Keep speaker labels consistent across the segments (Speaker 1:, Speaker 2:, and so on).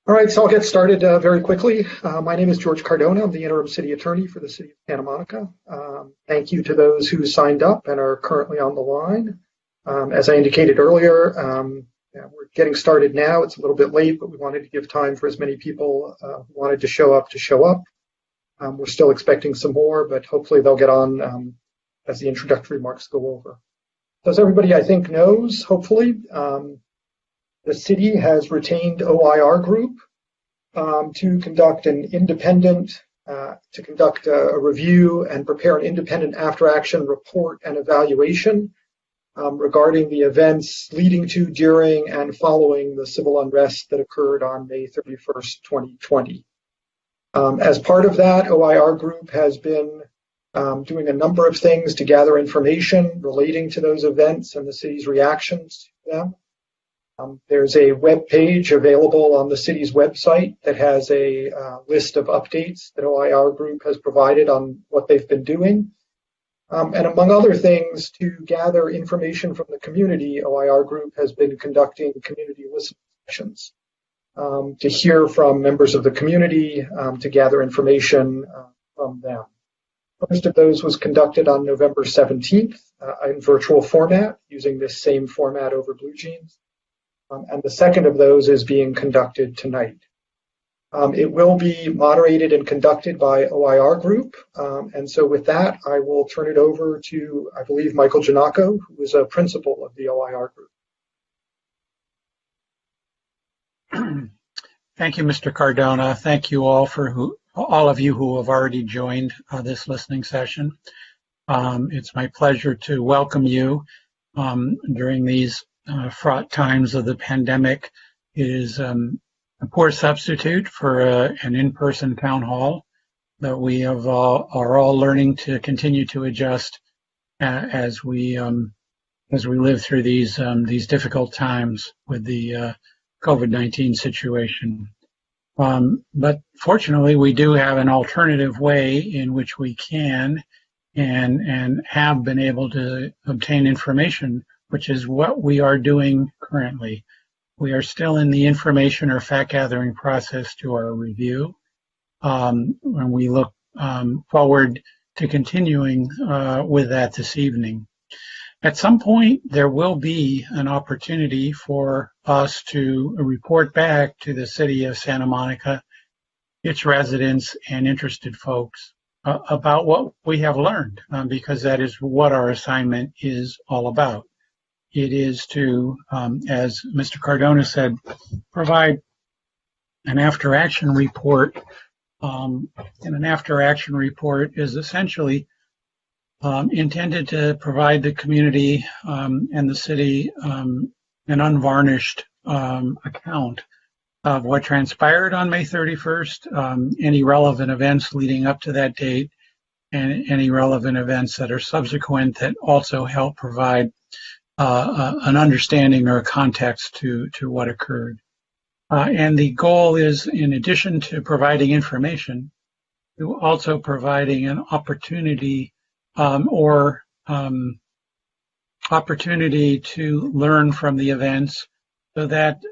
Speaker 1: All right, so I'll get started very quickly. My name is George Cardona. I'm the interim city attorney for the city of Santa Monica. Thank you to those who signed up and are currently on the line. As I indicated earlier, we're getting started now. It's a little bit late, but we wanted to give time for as many people who wanted to show up. We're still expecting some more, but hopefully they'll get on as the introductory remarks go over. So as everybody, I think, knows, hopefully, the city has retained OIR Group to conduct an independent, a review and prepare an independent after-action report and evaluation regarding the events leading to, during, and following the civil unrest that occurred on May 31st, 2020. As part of that, OIR Group has been doing a number of things to gather information relating to those events and the city's reactions to them. There's a web page available on the city's website that has a list of updates that OIR Group has provided on what they've been doing. And among other things, to gather information from the community, OIR Group has been conducting community listening sessions to hear from members of the community, to gather information from them. First of those was conducted on November 17th in virtual format, using this same format over BlueJeans. And the second of those is being conducted tonight. It will be moderated and conducted by OIR Group. And so with that, I will turn it over to, I believe, Michael Giannacco, who is a principal of the OIR Group.
Speaker 2: Thank you, Mr. Cardona. Thank you all all of you who have already joined this listening session. It's my pleasure to welcome you during these fraught times of the pandemic. It is a poor substitute for an in-person town hall. that we are all learning to continue to adjust as we live through these difficult times with the COVID-19 situation. But fortunately, we do have an alternative way in which we can and have been able to obtain information, which is what we are doing currently. We are still in the information or fact gathering process to our review. And we look forward to continuing with that this evening. At some point, there will be an opportunity for us to report back to the city of Santa Monica, its residents and interested folks about what we have learned, because that is what our assignment is all about. It is to, as Mr. Cardona said, provide an after-action report. And an after-action report is essentially intended to provide the community and the city an unvarnished account of what transpired on May 31st, any relevant events leading up to that date, and any relevant events that are subsequent that also help provide an understanding or a context to what occurred. And the goal is, in addition to providing information, to also providing an opportunity opportunity to learn from the events, so that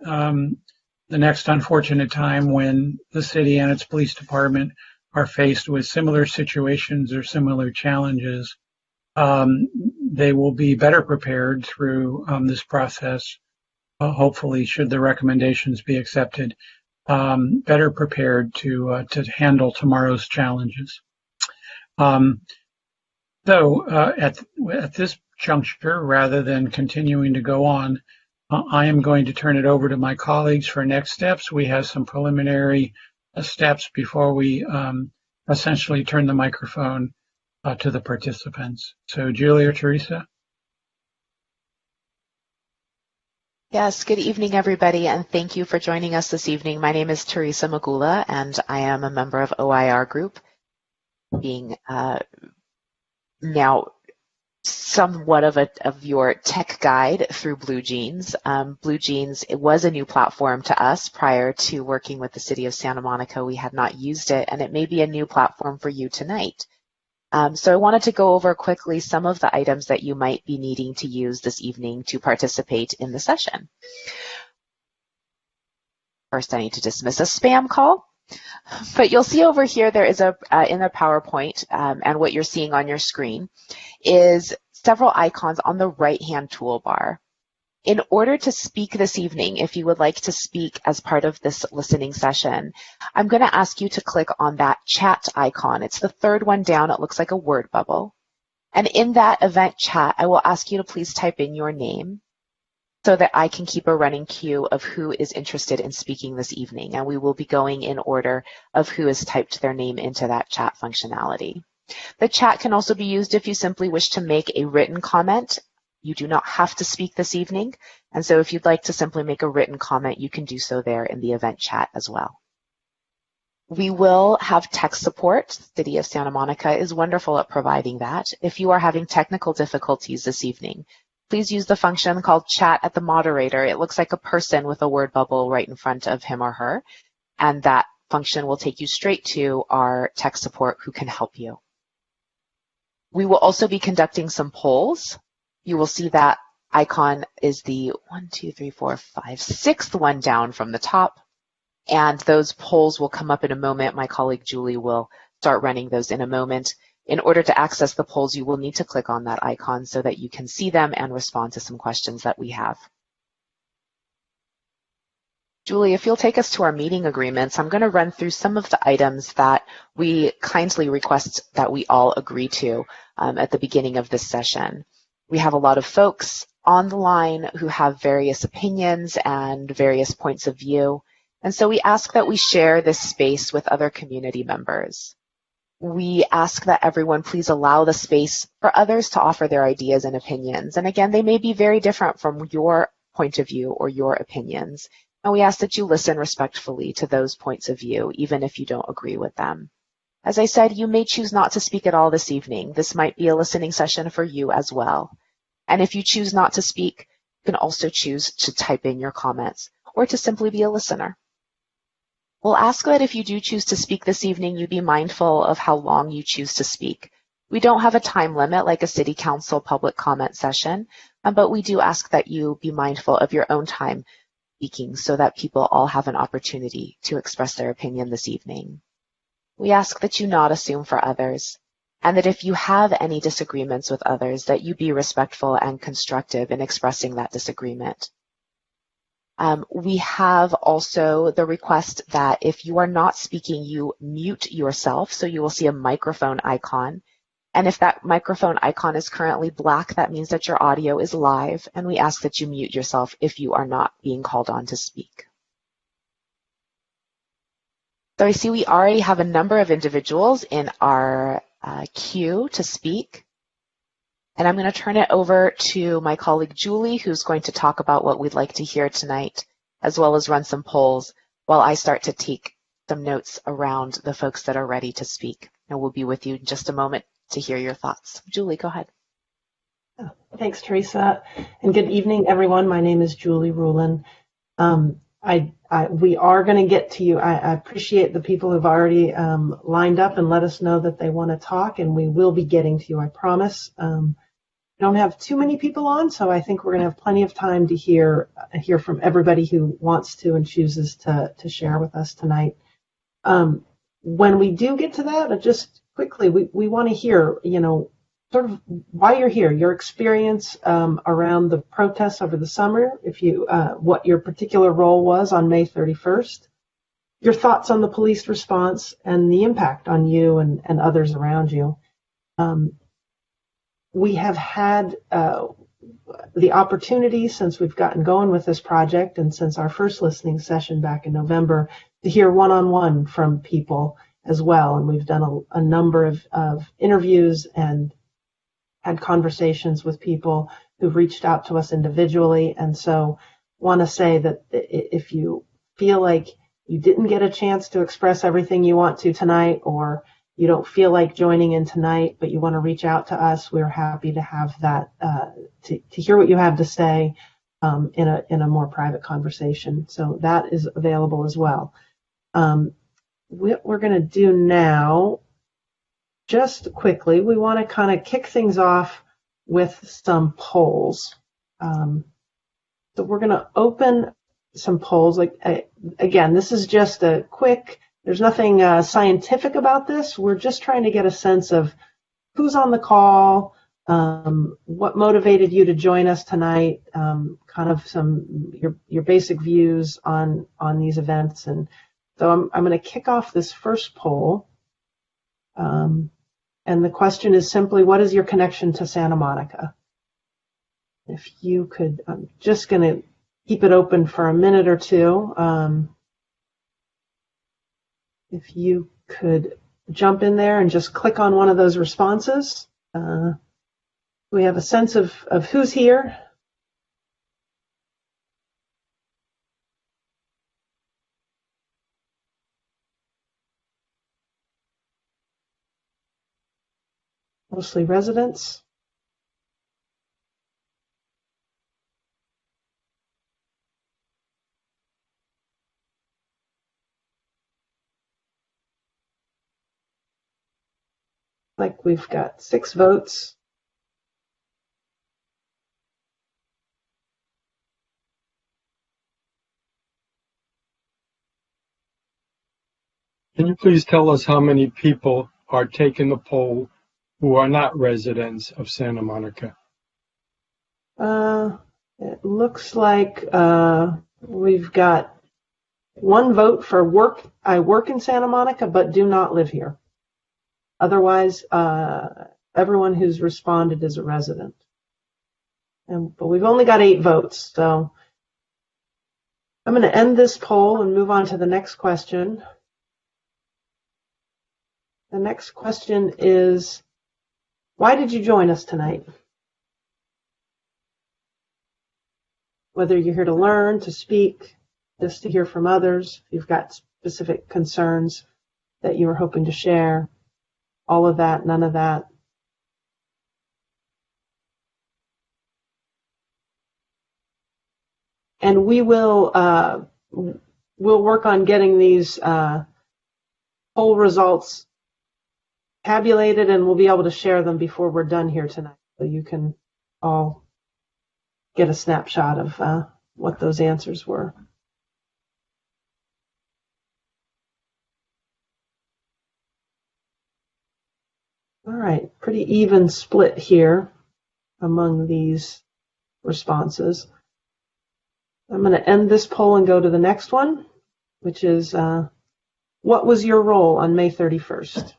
Speaker 2: the next unfortunate time when the city and its police department are faced with similar situations or similar challenges, they will be better prepared through this process. Hopefully, should the recommendations be accepted, better prepared to handle tomorrow's challenges. So at this juncture, rather than continuing to go on, I am going to turn it over to my colleagues for next steps. We have some preliminary steps before we essentially turn the microphone to the participants. So Julie or Teresa?
Speaker 3: Yes, good evening, everybody, and thank you for joining us this evening. My name is Teresa Magula, and I am a member of OIR Group, being now somewhat of your tech guide through Blue Jeans. Blue Jeans, it was a new platform to us prior to working with the City of Santa Monica. We had not used it, and it may be a new platform for you tonight. So I wanted to go over quickly some of the items that you might be needing to use this evening to participate in the session. First, I need to dismiss a spam call. But you'll see over here there is a in the PowerPoint, and what you're seeing on your screen is several icons on the right-hand toolbar. In order to speak this evening, if you would like to speak as part of this listening session, I'm going to ask you to click on that chat icon. It's the third one down. It looks like a word bubble. And in that event chat, I will ask you to please type in your name, so that I can keep a running queue of who is interested in speaking this evening. And we will be going in order of who has typed their name into that chat functionality. The chat can also be used if you simply wish to make a written comment. You do not have to speak this evening. And so if you'd like to simply make a written comment, you can do so there in the event chat as well. We will have tech support. The City of Santa Monica is wonderful at providing that. If you are having technical difficulties this evening, please use the function called Chat at the Moderator. It looks like a person with a word bubble right in front of him or her, and that function will take you straight to our tech support who can help you. We will also be conducting some polls. You will see that icon is the 6th one down from the top, and those polls will come up in a moment. My colleague Julie will start running those in a moment. In order to access the polls, you will need to click on that icon so that you can see them and respond to some questions that we have. Julie, if you'll take us to our meeting agreements, I'm going to run through some of the items that we kindly request that we all agree to at the beginning of this session. We have a lot of folks on the line who have various opinions and various points of view, and so we ask that we share this space with other community members. We ask that everyone please allow the space for others to offer their ideas and opinions. And again, they may be very different from your point of view or your opinions. And we ask that you listen respectfully to those points of view, even if you don't agree with them. As I said, you may choose not to speak at all this evening. This might be a listening session for you as well. And if you choose not to speak, you can also choose to type in your comments or to simply be a listener. We'll ask that if you do choose to speak this evening, you be mindful of how long you choose to speak. We don't have a time limit like a City Council public comment session, but we do ask that you be mindful of your own time speaking so that people all have an opportunity to express their opinion this evening. We ask that you not assume for others, and that if you have any disagreements with others, that you be respectful and constructive in expressing that disagreement. We have also the request that if you are not speaking, you mute yourself, so you will see a microphone icon. And if that microphone icon is currently black, that means that your audio is live, and we ask that you mute yourself if you are not being called on to speak. So I see we already have a number of individuals in our queue to speak. And I'm going to turn it over to my colleague Julie, who's going to talk about what we'd like to hear tonight, as well as run some polls while I start to take some notes around the folks that are ready to speak. And we'll be with you in just a moment to hear your thoughts. Julie, go ahead.
Speaker 4: Thanks, Teresa, and good evening, everyone. My name is Julie Rulin. We are going to get to you. I appreciate the people who've already lined up and let us know that they want to talk, and we will be getting to you, I promise. We don't have too many people on, so I think we're going to have plenty of time to hear from everybody who wants to and chooses to share with us tonight. When we do get to that, just quickly, we want to hear, sort of why you're here, your experience around the protests over the summer, what your particular role was on May 31st, your thoughts on the police response and the impact on you and others around you. We have had the opportunity since we've gotten going with this project and since our first listening session back in November to hear one-on-one from people as well. And we've done a number of interviews and had conversations with people who've reached out to us individually. And so want to say that if you feel like you didn't get a chance to express everything you want to tonight, or you don't feel like joining in tonight, but you want to reach out to us, we're happy to have that, to hear what you have to say in a more private conversation. So that is available as well. What we're going to do now, just quickly, we want to kind of kick things off with some polls. So we're going to open some polls. Again, this is just a quick, there's nothing scientific about this. We're just trying to get a sense of who's on the call, what motivated you to join us tonight, kind of your basic views on these events. And so I'm going to kick off this first poll. And the question is simply, what is your connection to Santa Monica? If you could, I'm just going to keep it open for a minute or two. If you could jump in there and just click on one of those responses. We have a sense of who's here. Mostly residents. Like we've got 6 votes.
Speaker 5: Can you please tell us how many people are taking the poll who are not residents of Santa Monica?
Speaker 4: It looks like we've got 1 vote for work. I work in Santa Monica, but do not live here. Otherwise, everyone who's responded is a resident. But we've only got 8 votes, so I'm going to end this poll and move on to the next question. The next question is, why did you join us tonight? Whether you're here to learn, to speak, just to hear from others, if you've got specific concerns that you were hoping to share. all of that, none of that? And we'll work on getting these poll results tabulated, and we'll be able to share them before we're done here tonight, so you can all get a snapshot of what those answers were. All right, pretty even split here among these responses. I'm going to end this poll and go to the next one, which is, what was your role on May 31st?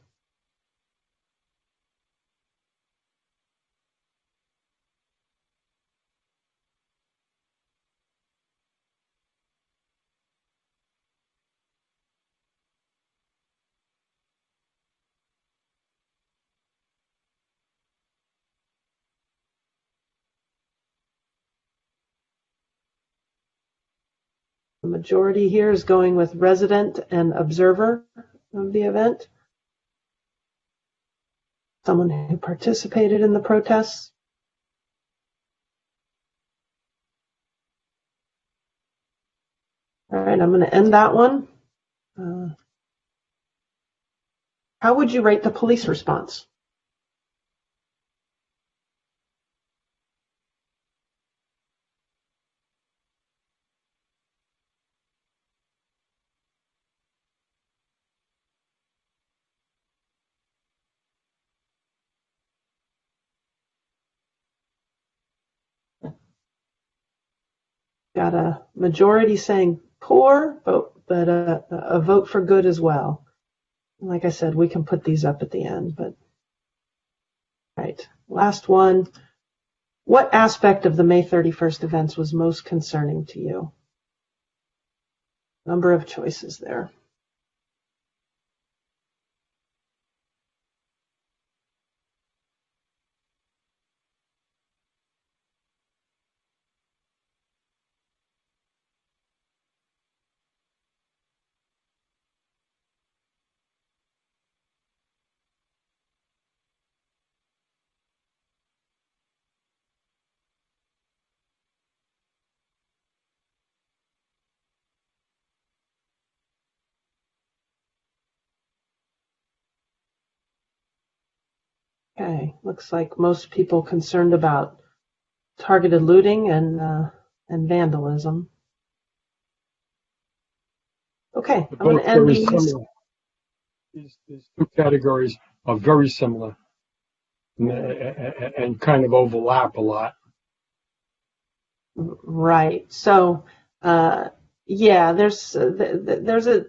Speaker 4: The majority here is going with resident and observer of the event. Someone who participated in the protests. All right, I'm going to end that one. How would you rate the police response? Got a majority saying poor, but a vote for good as well. Like I said, we can put these up at the end. But right, last one. What aspect of the May 31st events was most concerning to you? Number of choices there. Okay, looks like most people concerned about targeted looting and vandalism. Okay, I'm going to end these.
Speaker 5: These two categories are very similar and kind of overlap a lot.
Speaker 4: Right. So, yeah, there's a,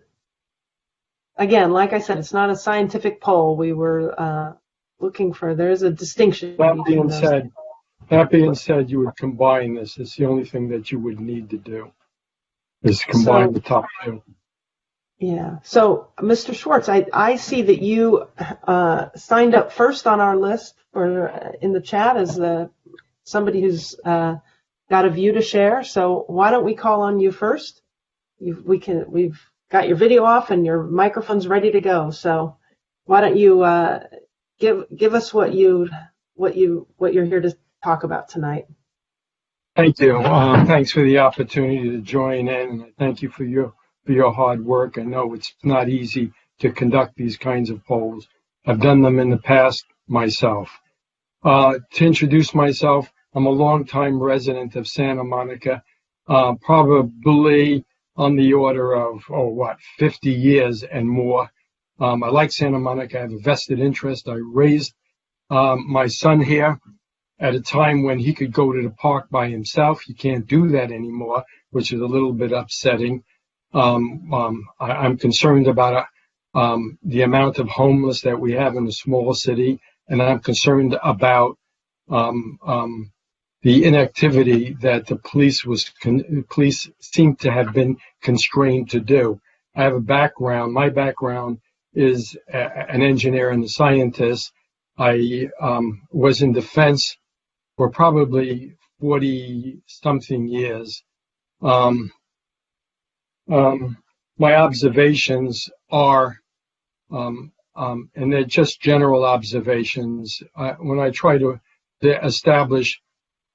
Speaker 4: again, like I said, it's not a scientific poll. We were looking for, there's a distinction.
Speaker 5: That being said, you would combine this. It's the only thing that you would need to do is combine the top two.
Speaker 4: Yeah. So, Mr. Schwartz, I see that you signed up first on our list for in the chat as somebody who's got a view to share. So why don't we call on you first? We've got your video off and your microphone's ready to go. So why don't you give us what you're here to talk about tonight?
Speaker 5: Thank you. Thanks for the opportunity to join in, and thank you for your hard work. I know it's not easy to conduct these kinds of polls. I've done them in the past myself. To introduce myself, I'm a longtime resident of Santa Monica, probably on the order of, 50 years and more. I like Santa Monica. I have a vested interest. I raised my son here at a time when he could go to the park by himself. He can't do that anymore, which is a little bit upsetting. I'm concerned about the amount of homeless that we have in a small city, and I'm concerned about the inactivity that the police seem to have been constrained to do. I have a background. My background is an engineer and a scientist. I was in defense for probably 40-something years. My observations are and they're just general observations. When I try to establish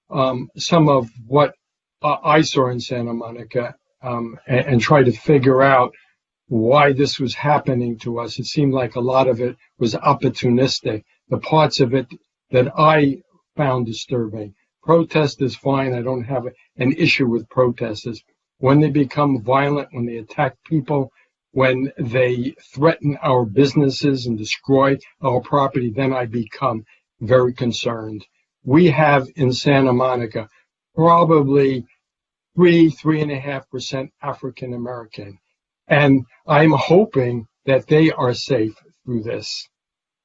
Speaker 5: some of what I saw in Santa Monica and try to figure out why this was happening to us, it seemed like a lot of it was opportunistic. The parts of it that I found disturbing. Protest is fine. I don't have an issue with protesters. When they become violent, when they attack people, when they threaten our businesses and destroy our property, then I become very concerned. We have in Santa Monica probably 3.5% African American. And I'm hoping that they are safe through this.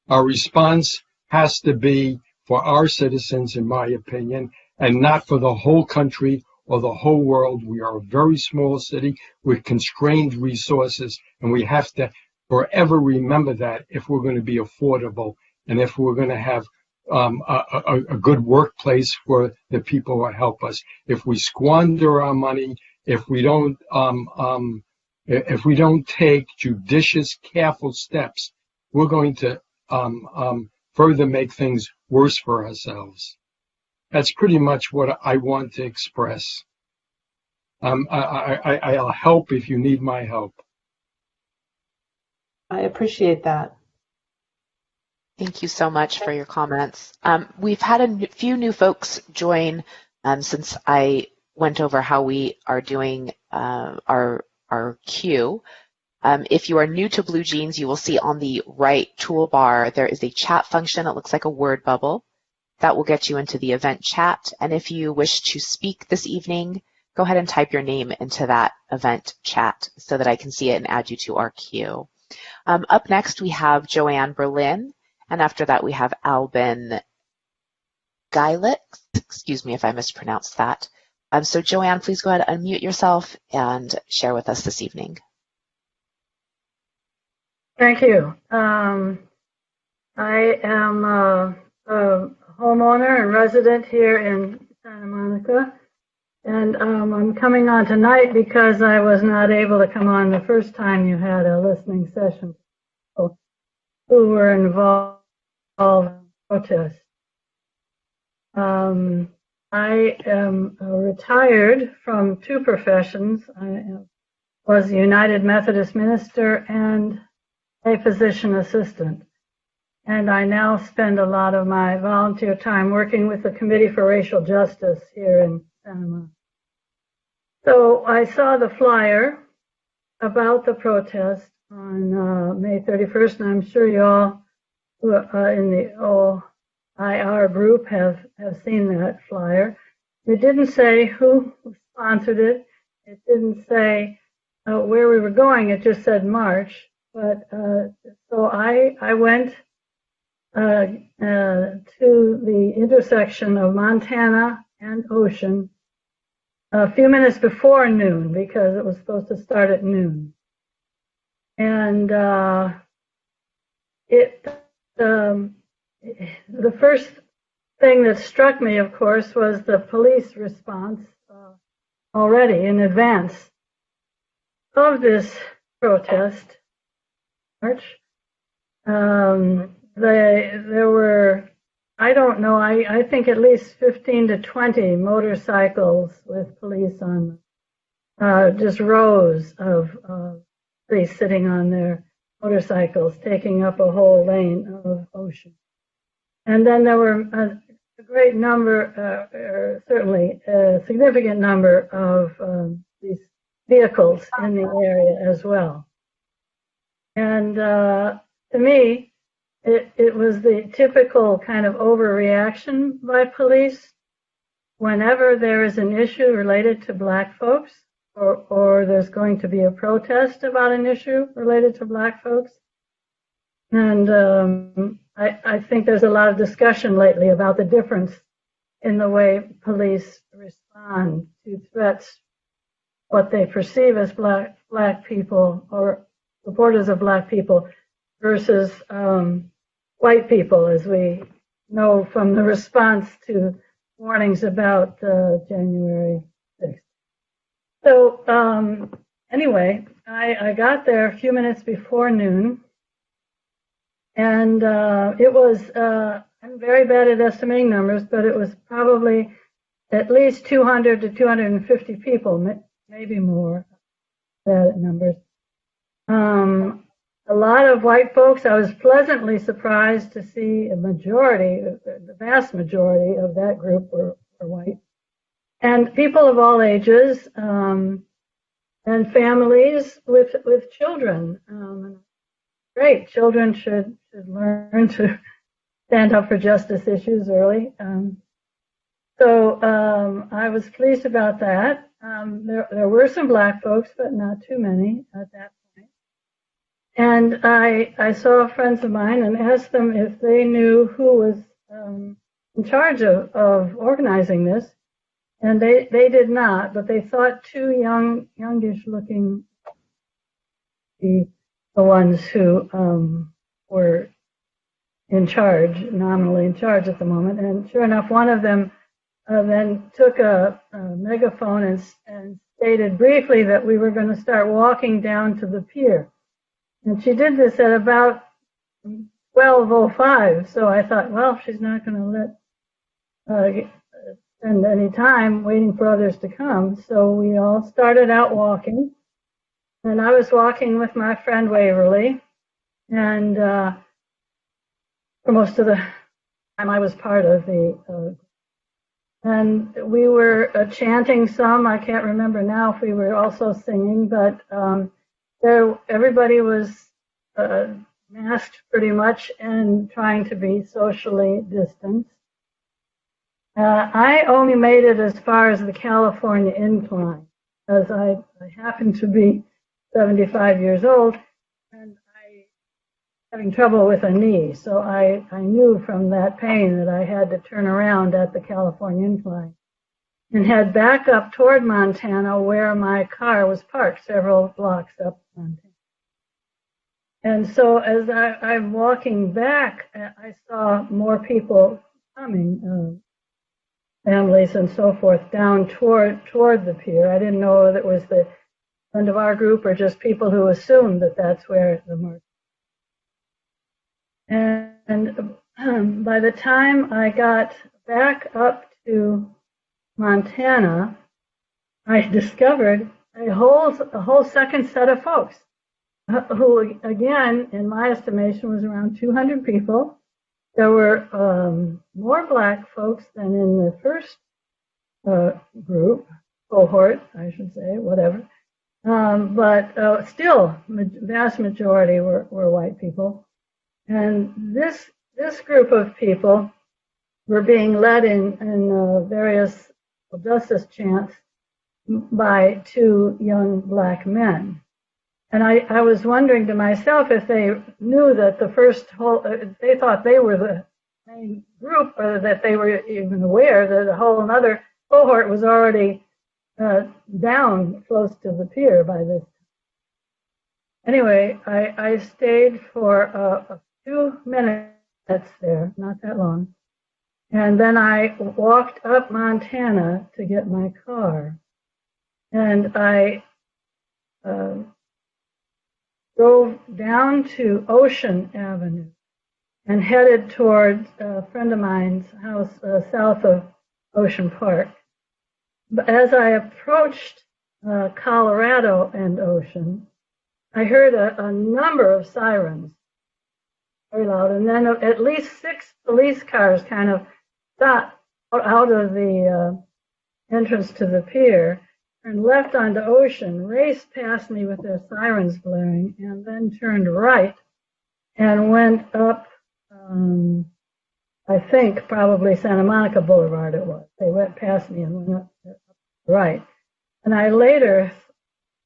Speaker 5: Our response has to be for our citizens, in my opinion, and not for the whole country or the whole world. We are a very small city with constrained resources, and we have to forever remember that if we're going to be affordable and if we're going to have a good workplace for the people who help us. If we squander our money, if we don't take judicious, careful steps, we're going to further make things worse for ourselves. That's pretty much what I want to express. I'll help if you need my help.
Speaker 4: I appreciate that.
Speaker 3: Thank you so much for your comments. We've had a few new folks join since I went over how we are doing our queue. If you are new to Blue Jeans, you will see on the right toolbar there is a chat function. It looks like a word bubble. That will get you into the event chat. And if you wish to speak this evening, go ahead and type your name into that event chat so that I can see it and add you to our queue. Up next, we have Joanne Berlin. And after that, we have Albin Geilich. Excuse me if I mispronounced that. So Joanne, please go ahead and unmute yourself and share with us this evening.
Speaker 6: Thank you. I am a homeowner and resident here in Santa Monica. And I'm coming on tonight because I was not able to come on the first time you had a listening session. Who were involved in protests. I am retired from two professions. I was a United Methodist minister and a physician assistant. And I now spend a lot of my volunteer time working with the Committee for Racial Justice here in Santa Monica. So I saw the flyer about the protest on May 31st, and I'm sure you all in the OIR group have seen that flyer. It didn't say who sponsored it. It didn't say where we were going. It just said March. But so I went to the intersection of Montana and Ocean a few minutes before noon because it was supposed to start at noon. And the first thing that struck me, of course, was the police response already in advance of this protest march. There were, I don't know, I think at least 15 to 20 motorcycles with police on them, just rows of police sitting on their motorcycles, taking up a whole lane of Ocean. And then there were a great number, or certainly a significant number of these vehicles in the area as well. And to me, it was the typical kind of overreaction by police whenever there is an issue related to Black folks, or there's going to be a protest about an issue related to Black folks. And I think there's a lot of discussion lately about the difference in the way police respond to threats, what they perceive as Black people or supporters of Black people versus white people, as we know from the response to warnings about January 6th. So anyway, I got there a few minutes before noon, And it was, I'm very bad at estimating numbers, but it was probably at least 200 to 250 people, maybe more, bad at numbers. A lot of white folks. I was pleasantly surprised to see a majority, the vast majority of that group were white. And people of all ages, and families with children. Great, children should learn to stand up for justice issues early. So I was pleased about that. There were some black folks, but not too many at that point. And I saw friends of mine and asked them if they knew who was in charge of organizing this. And they did not, but they thought two youngish looking the ones who were in charge, nominally in charge at the moment. And sure enough, one of them then took a megaphone and stated briefly that we were going to start walking down to the pier. And she did this at about 12:05. So I thought, well, she's not going to let spend any time waiting for others to come. So we all started out walking. And I was walking with my friend Waverly. And for most of the time I was part of the and we were chanting some. I can't remember now if we were also singing, but everybody was masked pretty much and trying to be socially distanced. I only made it as far as the California incline, because I happen to be 75 years old and having trouble with a knee. So I knew from that pain that I had to turn around at the California incline and head back up toward Montana, where my car was parked several blocks up Montana. And so as I'm walking back, I saw more people coming, families and so forth, down toward the pier. I didn't know whether it was the end of our group or just people who assumed that that's where the march. And by the time I got back up to Montana, I discovered a whole second set of folks who, again, in my estimation, was around 200 people. There were more black folks than in the first group, cohort, I should say, whatever. But still, vast majority were white people. And this group of people were being led in various justice chants by two young black men. And I was wondering to myself if they knew that the first they thought they were the main group, or that they were even aware that a whole another cohort was already down close to the pier by this time. Anyway, I stayed for a few minutes there, not that long. And then I walked up Montana to get my car. And I drove down to Ocean Avenue and headed toward a friend of mine's house south of Ocean Park. But as I approached Colorado and Ocean, I heard a number of sirens, very loud, and then at least 6 police cars kind of stopped out of the entrance to the pier and left onto Ocean, raced past me with their sirens blaring, and then turned right and went up, I think probably Santa Monica Boulevard it was. They went past me and went up right. And I later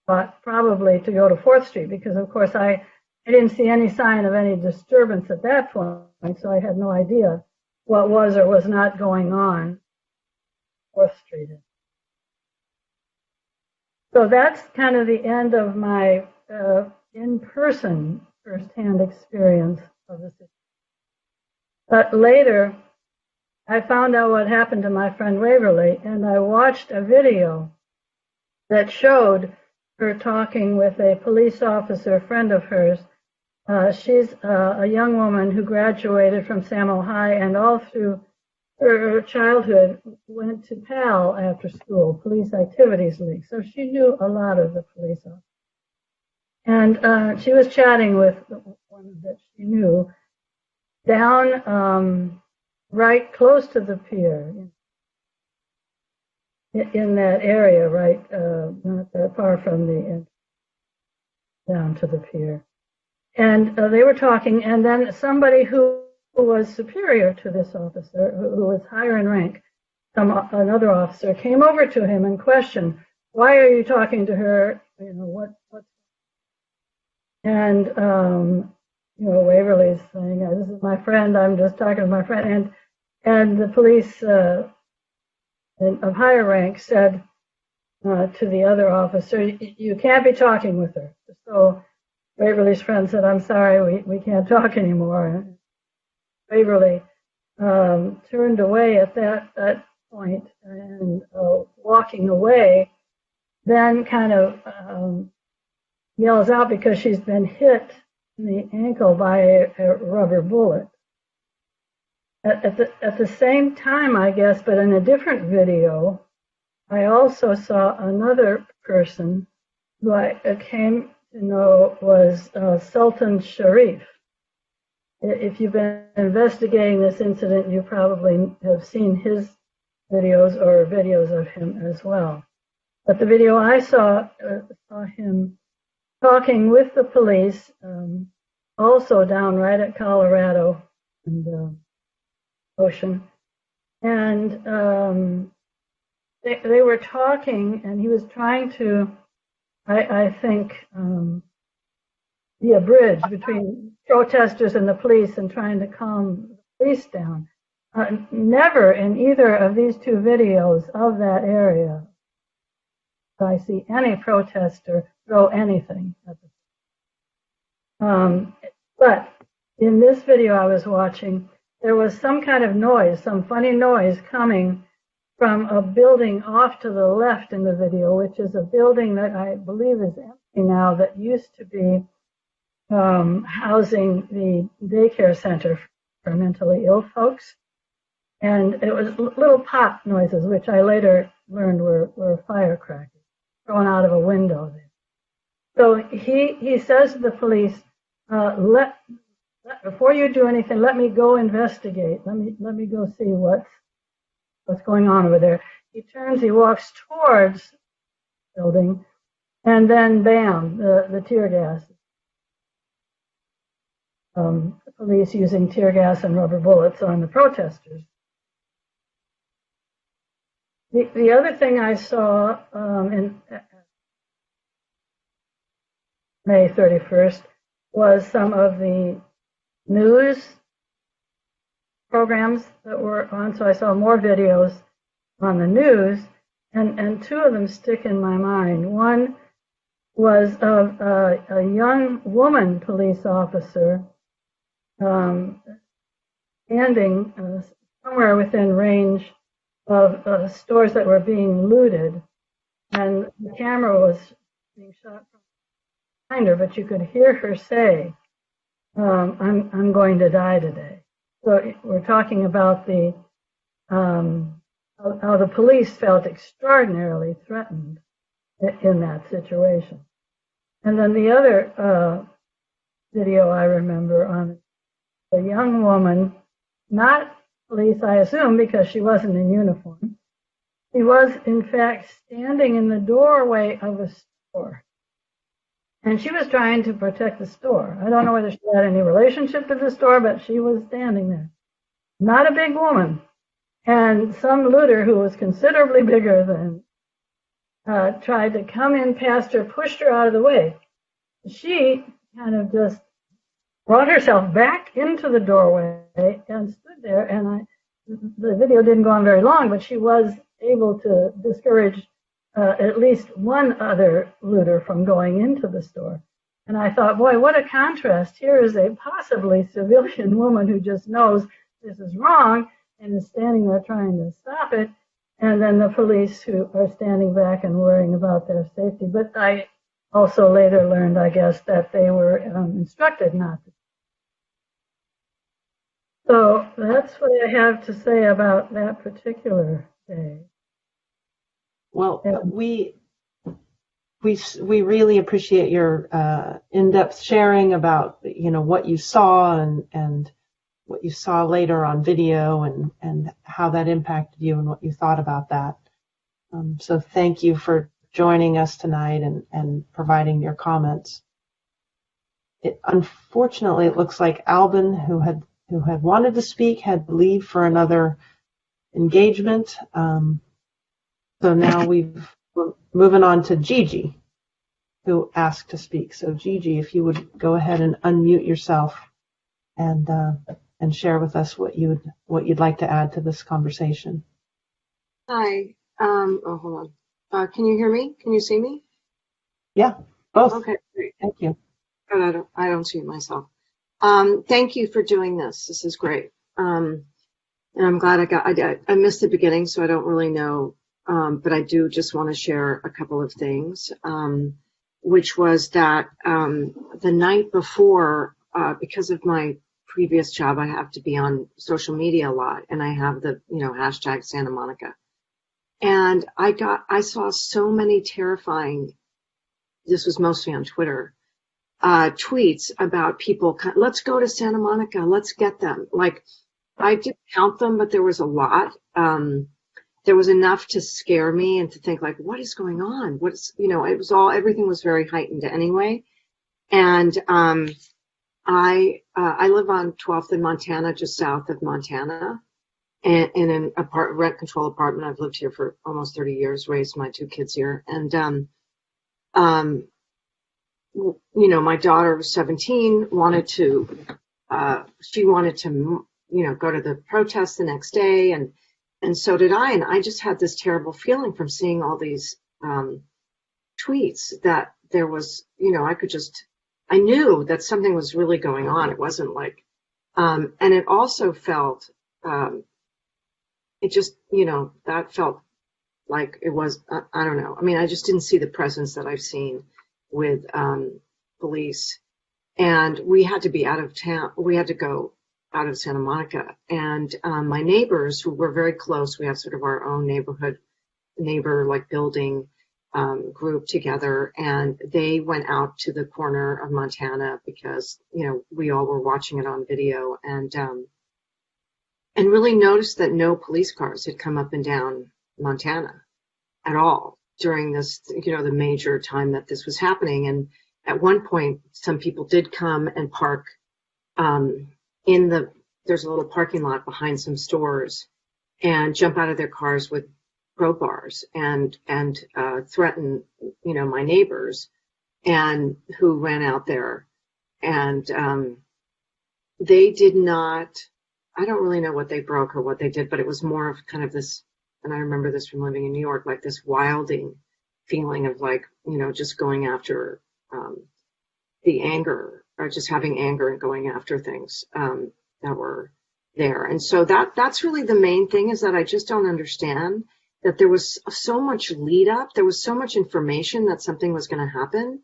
Speaker 6: thought probably to go to 4th Street because, of course, I didn't see any sign of any disturbance at that point, so I had no idea what was or was not going on 4th Street. So that's kind of the end of my in-person, first-hand experience of the situation. But later, I found out what happened to my friend Waverly, and I watched a video that showed her talking with a police officer, a friend of hers, She's a young woman who graduated from Samo High and all through her childhood went to PAL after school, Police Activities League. So she knew a lot of the police officers. And she was chatting with one that she knew down right close to the pier in that area, right, not that far from the end, down to the pier. And they were talking, and then somebody who was superior to this officer, who was higher in rank, another officer, came over to him and questioned, "Why are you talking to her? You know, what's..." And Waverly's saying, "This is my friend. I'm just talking to my friend." And the police of higher rank said to the other officer, "You can't be talking with her." So Waverly's friend said, "I'm sorry, we can't talk anymore." And Waverly turned away at that point and walking away, then kind of yells out because she's been hit in the ankle by a rubber bullet. At the same time, I guess, but in a different video, I also saw another person who I came to know was Sultan Sharif. If you've been investigating this incident, you probably have seen his videos or videos of him as well. But the video I saw him talking with the police, also down right at Colorado and Ocean. And they were talking, and he was trying to, I think, be a bridge between protesters and the police and trying to calm the police down. Never in either of these two videos of that area did I see any protester throw anything at the but in this video I was watching, there was some kind of noise, some funny noise coming from a building off to the left in the video, which is a building that I believe is empty now that used to be housing the daycare center for mentally ill folks. And it was little pop noises, which I later learned were firecrackers thrown out of a window there. So he says to the police, before you do anything, let me go investigate. Let me go see what's going on over there. He turns, he walks towards the building, and then bam, the tear gas. The police using tear gas and rubber bullets on the protesters. The other thing I saw in May 31st was some of the news programs that were on. So I saw more videos on the news, and two of them stick in my mind. One was of a young woman police officer standing somewhere within range of stores that were being looted, and the camera was being shot from behind her, but you could hear her say, I'm going to die today. So we're talking about the how the police felt extraordinarily threatened in that situation. And then the other video I remember on a young woman, not police, I assume, because she wasn't in uniform. She was, in fact, standing in the doorway of a store. And she was trying to protect the store. I don't know whether she had any relationship to the store, but she was standing there. Not a big woman. And some looter who was considerably bigger than tried to come in past her, pushed her out of the way. She kind of just brought herself back into the doorway and stood there. And the video didn't go on very long, but she was able to discourage at least one other looter from going into the store. And I thought, boy, what a contrast. Here is a possibly civilian woman who just knows this is wrong and is standing there trying to stop it. And then the police who are standing back and worrying about their safety. But I also later learned, I guess, that they were instructed not to. So that's what I have to say about that particular day.
Speaker 4: Well,
Speaker 6: Yeah.
Speaker 4: we really appreciate your in-depth sharing about, you know, what you saw and what you saw later on video and how that impacted you and what you thought about that. So thank you for joining us tonight and providing your comments. Unfortunately, it looks like Albin, who had wanted to speak, had to leave for another engagement. So now we're moving on to Gigi, who asked to speak. So Gigi, if you would go ahead and unmute yourself and share with us what you'd like to add to this conversation.
Speaker 7: Hi. Hold on. Can you hear me? Can you see me?
Speaker 4: Yeah, both.
Speaker 7: Okay, great.
Speaker 4: Thank you.
Speaker 7: But I don't see myself. Thank you for doing this. This is great. And I'm glad I missed the beginning, so I don't really know. But I do just want to share a couple of things, which was that the night before, because of my previous job, I have to be on social media a lot, and I have the hashtag Santa Monica. And I saw so many terrifying, this was mostly on Twitter, tweets about people, let's go to Santa Monica, let's get them. Like, I didn't count them, but there was a lot. There was enough to scare me and to think, like, what is going on? Everything was very heightened anyway. And I live on 12th in Montana, just south of Montana. And in an rent control apartment. I've lived here for almost 30 years, raised my 2 kids here. And, my daughter was 17, wanted to go to the protest the next day. And so did I. And I just had this terrible feeling from seeing all these, tweets that there was, I knew that something was really going on. It wasn't like, and it also felt, it just, that felt like it was, I don't know. I mean, I just didn't see the presence that I've seen with police. And we had to be out of town. We had to go out of Santa Monica. And my neighbors, who were very close, we have sort of our own neighbor building group together. And they went out to the corner of Montana because, we all were watching it on video. And really noticed that no police cars had come up and down Montana at all during this, the major time that this was happening. And at one point, some people did come and park there's a little parking lot behind some stores and jump out of their cars with crowbars and threaten, my neighbors and who ran out there. And they did not, I don't really know what they broke or what they did, but it was more of kind of this, and I remember this from living in New York, like this wilding feeling of just going after the anger, or just having anger and going after things that were there. And so that's really the main thing, is that I just don't understand that there was so much lead up. There was so much information that something was going to happen.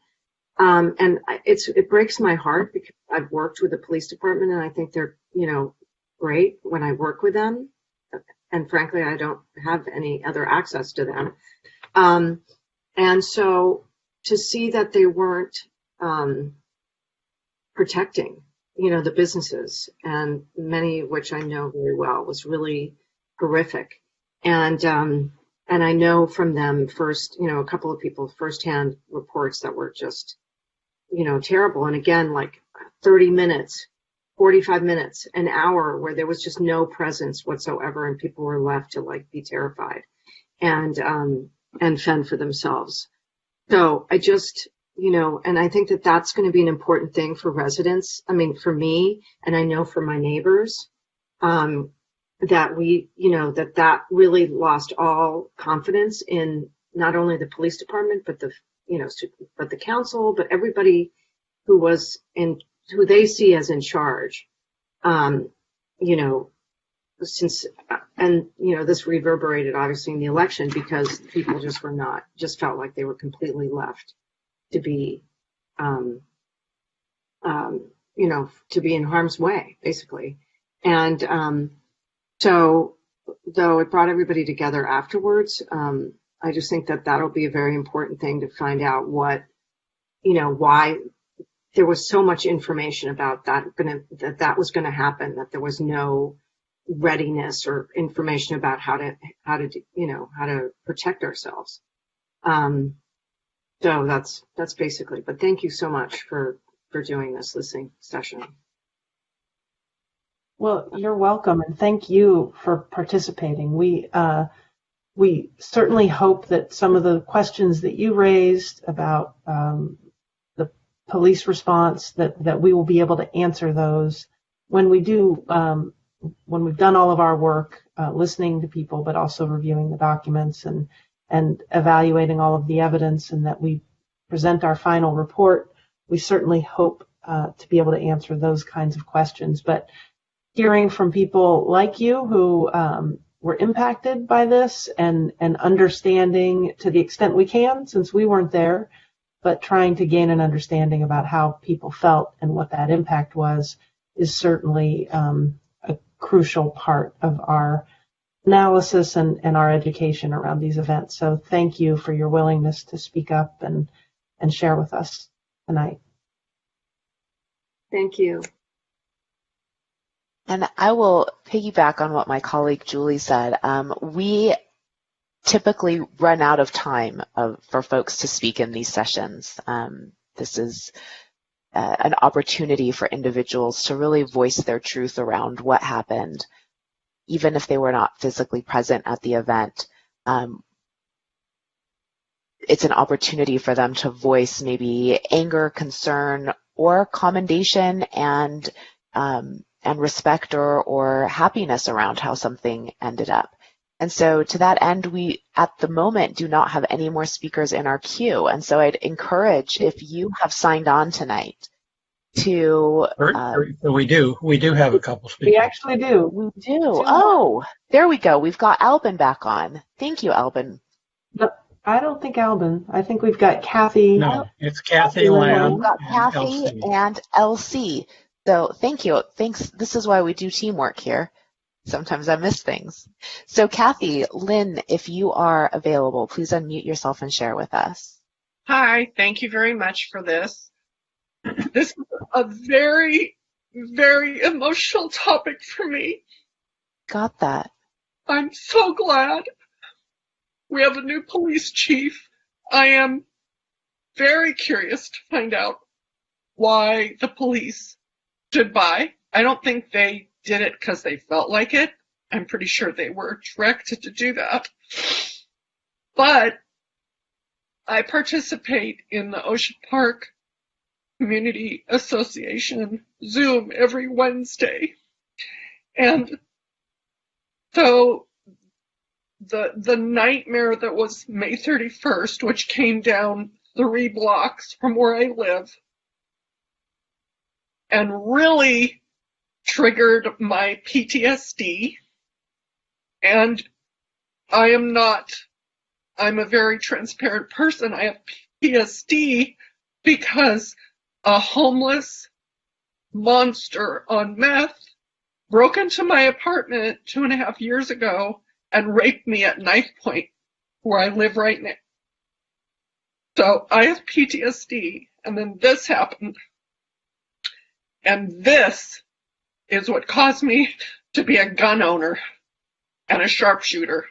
Speaker 7: And it breaks my heart because I've worked with the police department and I think they're, great when I work with them. And frankly, I don't have any other access to them. And so to see that they weren't protecting, the businesses, and many of which I know very well, was really horrific. And I know from them first, a couple of people firsthand reports that were just, terrible. And again, like 30 minutes, 45 minutes, an hour where there was just no presence whatsoever, and people were left to be terrified and fend for themselves. So I just, and I think that that's going to be an important thing for residents. I mean, for me, and I know for my neighbors, that we, that really lost all confidence in not only the police department, but but the council, but everybody who was who they see as in charge, this reverberated obviously in the election because people just felt like they were completely left to be, to be in harm's way, basically. And so, though it brought everybody together afterwards, I just think that that'll be a very important thing to find out why there was so much information about that was going to happen, that there was no readiness or information about how to protect ourselves. So that's basically, but thank you so much for doing this listening session.
Speaker 4: Well, you're welcome, and thank you for participating. We certainly hope that some of the questions that you raised about the police response, that we will be able to answer those when we do, when we've done all of our work listening to people, but also reviewing the documents and evaluating all of the evidence, and that we present our final report. We certainly hope to be able to answer those kinds of questions. But hearing from people like you who were impacted by this and understanding to the extent we can, since we weren't there, but trying to gain an understanding about how people felt and what that impact was, is certainly a crucial part of our analysis and our education around these events. So thank you for your willingness to speak up and share with us tonight.
Speaker 7: Thank you.
Speaker 3: And I will piggyback on what my colleague Julie said. We typically run out of time for folks to speak in these sessions. This is an opportunity for individuals to really voice their truth around what happened, even if they were not physically present at the event. It's an opportunity for them to voice maybe anger, concern, or commendation and respect or happiness around how something ended up. And so to that end, we at the moment do not have any more speakers in our queue. And so I'd encourage, if you have signed on tonight to...
Speaker 2: We do have a couple speakers.
Speaker 4: We actually do.
Speaker 3: We do. Oh, there we go. We've got Albin back on. Thank you, Albin.
Speaker 4: No, I don't think Albin. I think we've got Kathy.
Speaker 2: No, it's Kathy Lamb.
Speaker 3: We've got Kathy
Speaker 2: LC.
Speaker 3: and LC. So thank you. Thanks. This is why we do teamwork here. Sometimes I miss things. So Kathy, Lynn, if you are available, please unmute yourself and share with us.
Speaker 8: Hi, thank you very much for this. This is a very, very emotional topic for me.
Speaker 3: Got that.
Speaker 8: I'm so glad we have a new police chief. I am very curious to find out why the police stood by. I don't think they did it because they felt like it. I'm pretty sure they were directed to do that. But I participate in the Ocean Park Community Association Zoom every Wednesday. And so the nightmare that was May 31st, which came down 3 blocks from where I live, and really triggered my PTSD. And I'm a very transparent person. I have PTSD because a homeless monster on meth broke into my apartment 2.5 years ago and raped me at knife point where I live right now. So I have PTSD, and then this happened. And this is what caused me to be a gun owner and a sharpshooter,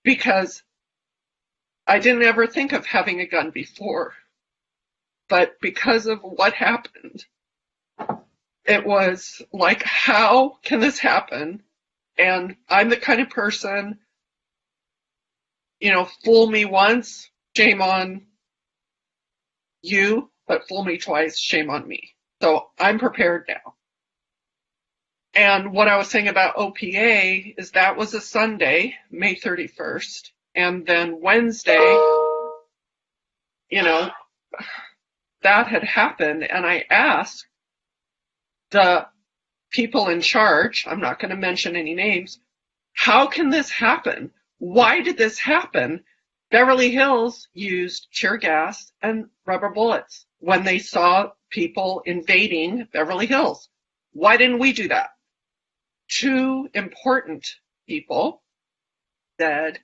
Speaker 8: because I didn't ever think of having a gun before. But because of what happened, it was like, how can this happen? And I'm the kind of person, fool me once, shame on you, but fool me twice, shame on me. So I'm prepared now. And what I was saying about OPA is that was a Sunday, May 31st. And then Wednesday, that had happened. And I asked the people in charge, I'm not going to mention any names, how can this happen? Why did this happen? Beverly Hills used tear gas and rubber bullets when they saw people invading Beverly Hills. Why didn't we do that? Two important people said,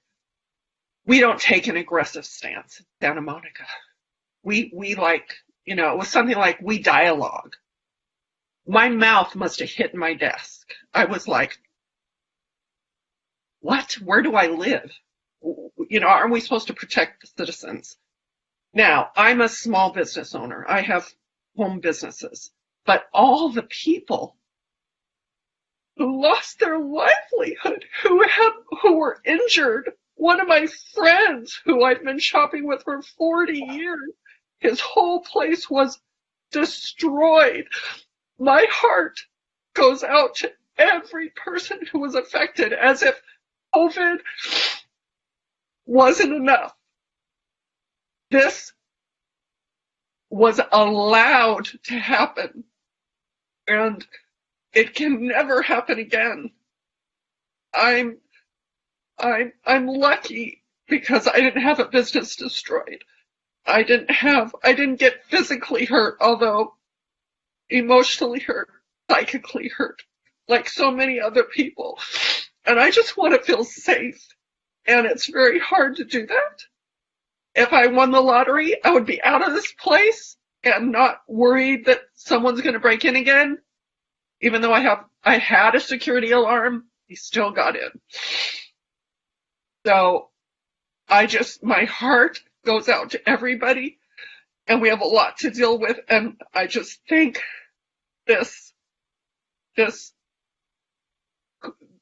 Speaker 8: we don't take an aggressive stance in Santa Monica. We like, it was something like we dialogue. My mouth must have hit my desk. I was like, what? Where do I live? Aren't we supposed to protect the citizens? Now, I'm a small business owner. I have home businesses. But all the people who lost their livelihood, who were injured, one of my friends who I've been shopping with for 40 years, his whole place was destroyed. My heart goes out to every person who was affected, as if COVID wasn't enough. This was allowed to happen, and it can never happen again. I'm lucky because I didn't have a business destroyed. I didn't get physically hurt, although emotionally hurt, psychically hurt, like so many other people. And I just want to feel safe. And it's very hard to do that. If I won the lottery, I would be out of this place and not worried that someone's going to break in again. Even though I had a security alarm, he still got in. So my heart goes out to everybody, and we have a lot to deal with. And I just think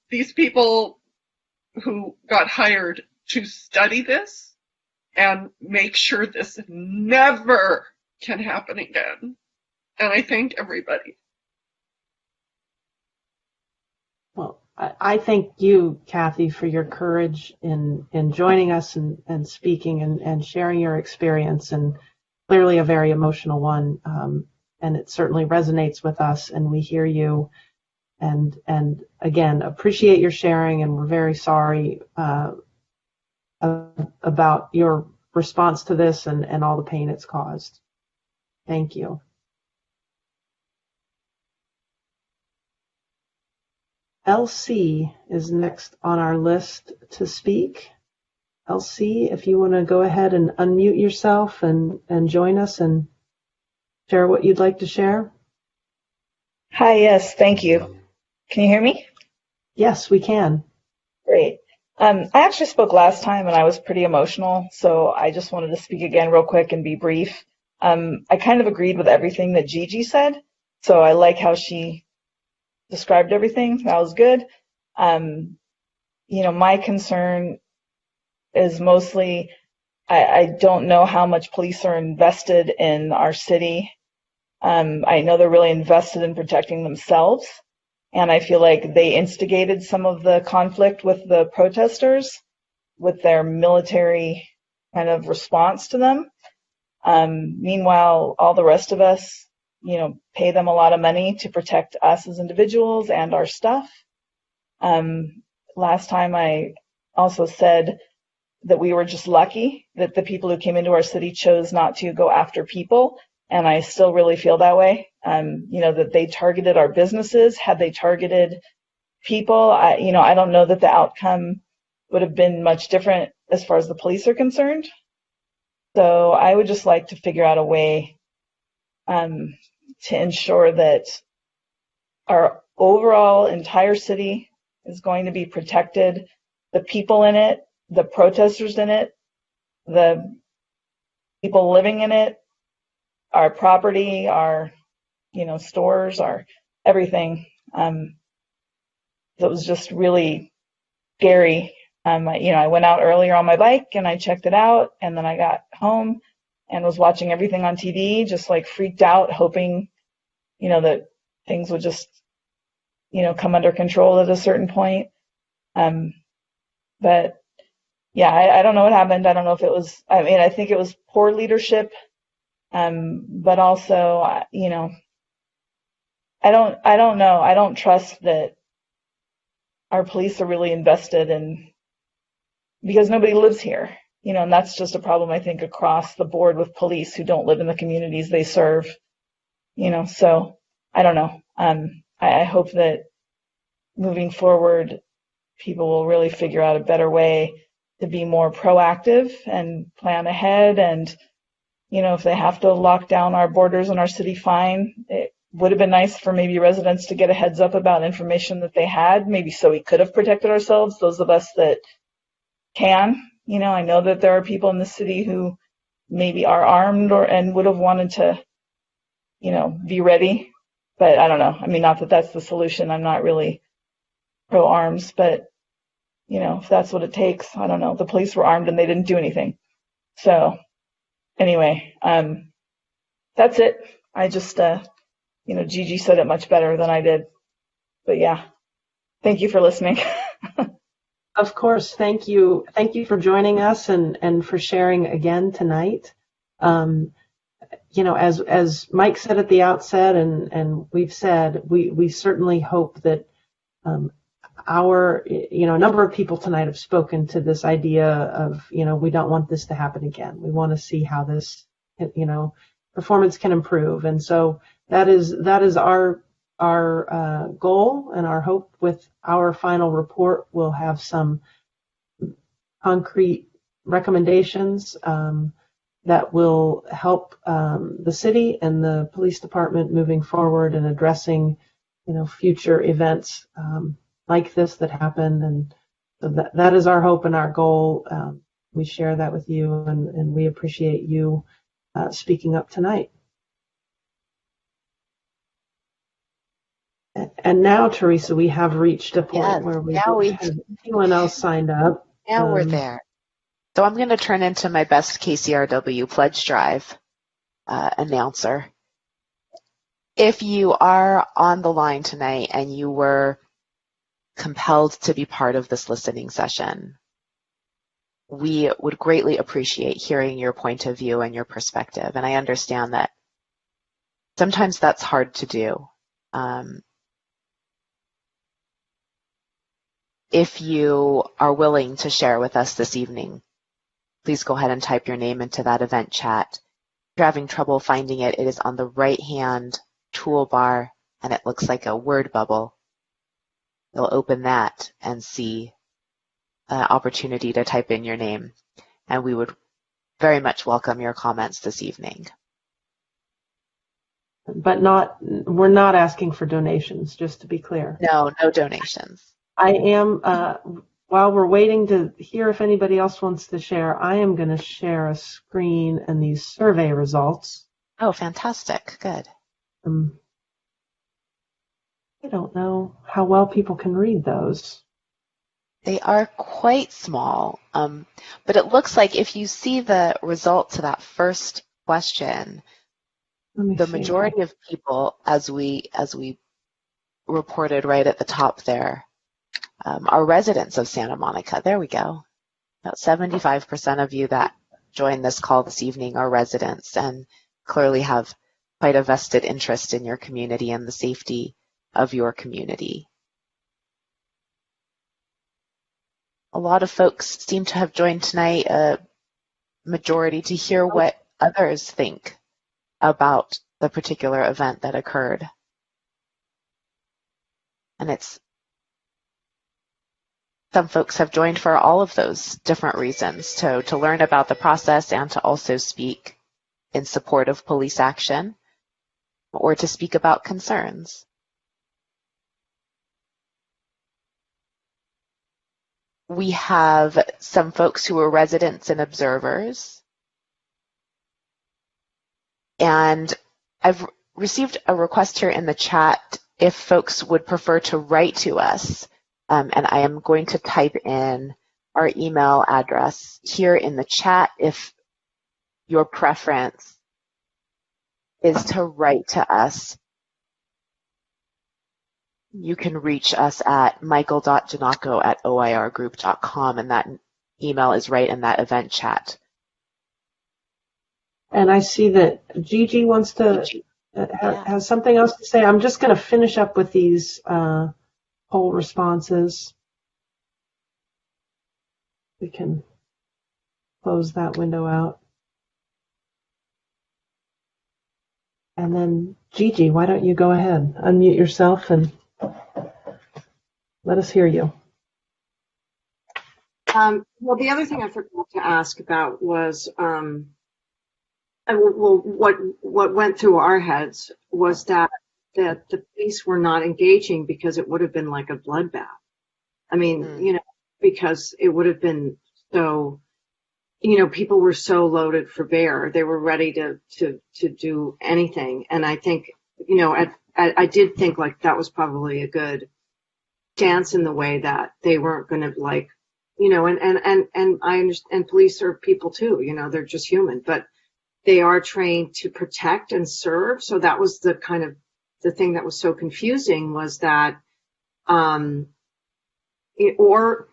Speaker 8: these people who got hired to study this and make sure this never can happen again. And I thank everybody.
Speaker 4: Well, I thank you, Kathy, for your courage in joining us and speaking and sharing your experience, and clearly a very emotional one. And it certainly resonates with us, and we hear you. And again, appreciate your sharing, and we're very sorry about your response to this and all the pain it's caused. Thank you. LC is next on our list to speak. LC, if you want to go ahead and unmute yourself and join us and share what you'd like to share.
Speaker 9: Hi, yes, thank you. Can you hear me?
Speaker 4: Yes, we can.
Speaker 9: Great. I actually spoke last time and I was pretty emotional, so I just wanted to speak again real quick and be brief. I kind of agreed with everything that Gigi said, so I like how she described everything. That was good. My concern is mostly I don't know how much police are invested in our city. I know they're really invested in protecting themselves, and I feel like they instigated some of the conflict with the protesters with their military kind of response to them. Meanwhile, all the rest of us, pay them a lot of money to protect us as individuals and our stuff. Last time I also said that we were just lucky that the people who came into our city chose not to go after people. And I still really feel that way. That they targeted our businesses. Had they targeted people, I don't know that the outcome would have been much different as far as the police are concerned. So I would just like to figure out a way to ensure that our overall entire city is going to be protected, the people in it, the protesters in it, the people living in it, our property, our stores, our everything. It was just really scary. I went out earlier on my bike and I checked it out, and then I got home and was watching everything on TV, just like freaked out, hoping, that things would just, come under control at a certain point. But yeah, I don't know what happened. I don't know if it was, I think it was poor leadership. But also, I don't know. I don't trust that our police are really invested in, because nobody lives here. And that's just a problem, I think, across the board with police who don't live in the communities they serve. So I don't know. I hope that moving forward, people will really figure out a better way to be more proactive and plan ahead. And, if they have to lock down our borders and our city, fine. It would have been nice for maybe residents to get a heads up about information that they had, maybe so we could have protected ourselves, those of us that can. I know that there are people in the city who maybe are armed and would have wanted to, be ready. But I don't know. I mean, not that that's the solution. I'm not really pro arms, but if that's what it takes, I don't know. The police were armed and they didn't do anything. So anyway, that's it. I just, Gigi said it much better than I did. But yeah, thank you for listening.
Speaker 4: Of course, thank you. Thank you for joining us and for sharing again tonight. As Mike said at the outset, and we've said, we certainly hope that a number of people tonight have spoken to this idea of, we don't want this to happen again. We want to see how this, performance can improve. And so that is our goal and our hope. With our final report, we'll have some concrete recommendations that will help the city and the police department moving forward and addressing, future events like this that happen. And so that is our hope and our goal. We share that with you, and we appreciate you speaking up tonight. And now, Teresa, we have reached a point where we don't have anyone else signed up.
Speaker 3: Now we're there. So I'm going to turn into my best KCRW pledge drive announcer. If you are on the line tonight and you were compelled to be part of this listening session, we would greatly appreciate hearing your point of view and your perspective. And I understand that sometimes that's hard to do. If you are willing to share with us this evening, please go ahead and type your name into that event chat. If you're having trouble finding it, it is on the right-hand toolbar, and it looks like a word bubble. You'll open that and see an opportunity to type in your name, and we would very much welcome your comments this evening.
Speaker 4: But we're not asking for donations, just to be clear.
Speaker 3: No donations.
Speaker 4: I am, while we're waiting to hear if anybody else wants to share, I am going to share a screen and these survey results.
Speaker 3: Oh, fantastic. Good.
Speaker 4: I don't know how well people can read those.
Speaker 3: They are quite small, but it looks like if you see the result to that first question, the majority of people, as we reported right at the top there, are residents of Santa Monica. There we go. About 75% of you that joined this call this evening are residents and clearly have quite a vested interest in your community and the safety of your community. A lot of folks seem to have joined tonight, a majority to hear what others think about the particular event that occurred. And some folks have joined for all of those different reasons, to learn about the process and to also speak in support of police action or to speak about concerns. We have some folks who are residents and observers. And I've received a request here in the chat if folks would prefer to write to us. And I am going to type in our email address here in the chat if your preference is to write to us. You can reach us at michael.janaco@oirgroup.com, and that email is right in that event chat.
Speaker 4: And I see that Gigi wants to has something else to say. I'm just going to finish up with these poll responses. We can close that window out. And then, Gigi, why don't you go ahead, unmute yourself and let us hear you.
Speaker 7: Well, the other thing I forgot to ask about was, what went through our heads was that the police were not engaging because it would have been like a bloodbath. I mean, because it would have been so, people were so loaded for bear. They were ready to do anything. And I think, I did think like that was probably a good stance in the way that they weren't going to like, and I understand police are people too, they're just human, but they are trained to protect and serve. So that was the kind of the thing that was so confusing was that, or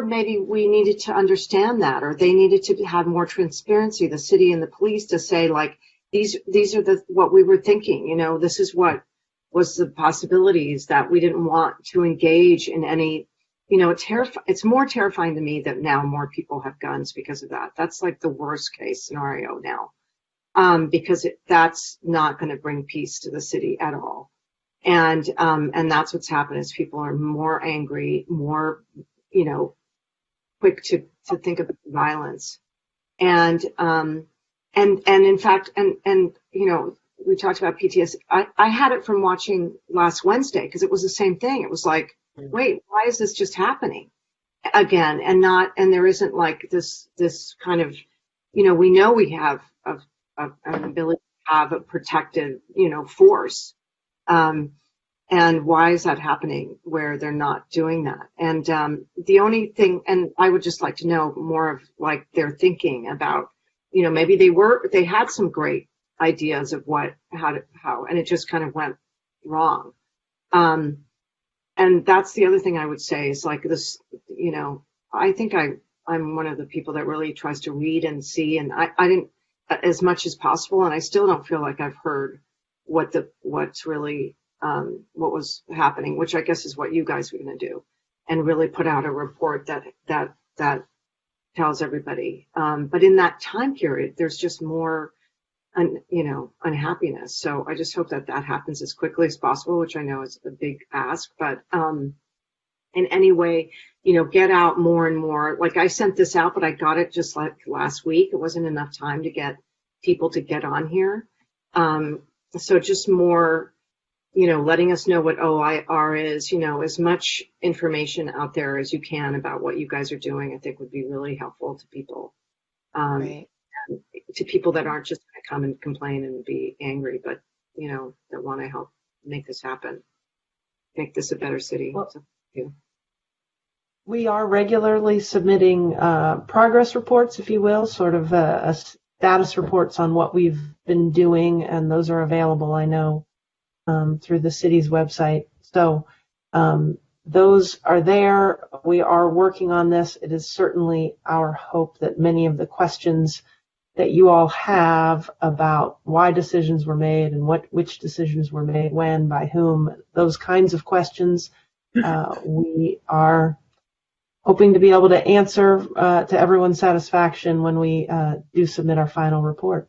Speaker 7: maybe we needed to understand that, or they needed to have more transparency, the city and the police, to say like, these are what we were thinking, this is what was the possibilities, that we didn't want to engage in any, it's more terrifying to me that now more people have guns because of that. That's like the worst case scenario now, because that's not going to bring peace to the city at all. And that's what's happened is people are more angry, more, quick to think of violence. And in fact, we talked about PTSD. I had it from watching last Wednesday because it was the same thing. It was like, wait, why is this just happening again? And there isn't like this kind of, we know we have an ability to have a protective, force. And why is that happening where they're not doing that? And the only thing, and I would just like to know more of like their thinking about, maybe they had some great ideas of how, and it just kind of went wrong. And that's the other thing I would say is like this, I think I'm one of the people that really tries to read and see, and I didn't as much as possible, and I still don't feel like I've heard what's really what was happening, which I guess is what you guys were going to do, and really put out a report that tells everybody. But in that time period, there's just more, unhappiness. So I just hope that happens as quickly as possible, which I know is a big ask. But in any way, get out more and more. Like I sent this out, but I got it just like last week. It wasn't enough time to get people to get on here. So just more, letting us know what OIR is, as much information out there as you can about what you guys are doing, I think would be really helpful to people.
Speaker 3: Right.
Speaker 7: To people that aren't just going to come and complain and be angry, but, that want to help make this happen, make this a better city.
Speaker 4: Well,
Speaker 7: so, yeah.
Speaker 4: We are regularly submitting progress reports, if you will, sort of a status reports on what we've been doing, and those are available, I know, through the city's website. So those are there. We are working on this. It is certainly our hope that many of the questions that you all have about why decisions were made and which decisions were made when, by whom, those kinds of questions, we are hoping to be able to answer to everyone's satisfaction when we do submit our final report.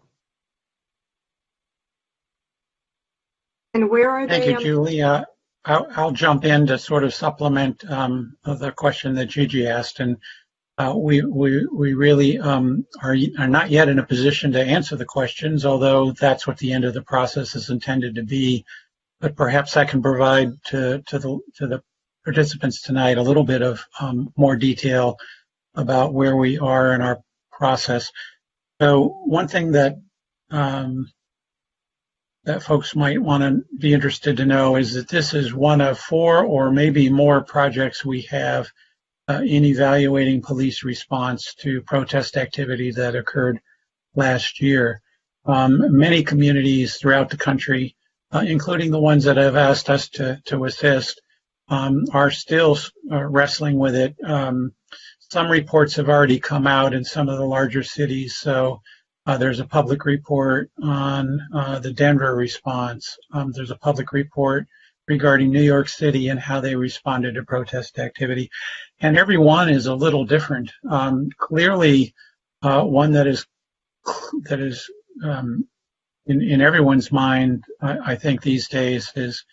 Speaker 7: And where are
Speaker 2: Thank
Speaker 7: they?
Speaker 2: you, Julie. I'll jump in to sort of supplement the question that Gigi asked, and we really are not yet in a position to answer the questions, although that's what the end of the process is intended to be. But perhaps I can provide to the participants tonight a little bit of more detail about where we are in our process. So one thing that that folks might want to be interested to know is that this is one of 4 or maybe more projects we have in evaluating police response to protest activity that occurred last year. Many communities throughout the country, including the ones that have asked us to assist, are still wrestling with it. Some reports have already come out in some of the larger cities, so there's a public report on the Denver response. There's a public report regarding New York City and how they responded to protest activity. And every one is a little different. Clearly, one that is in everyone's mind, I think these days is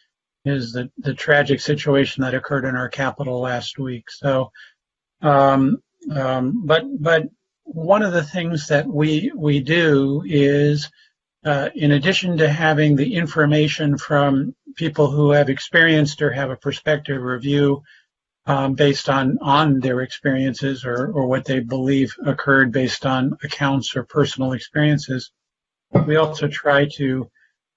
Speaker 2: the tragic situation that occurred in our capital last week. So, but one of the things that we do is, in addition to having the information from people who have experienced or have a perspective review based on their experiences or what they believe occurred based on accounts or personal experiences, we also try to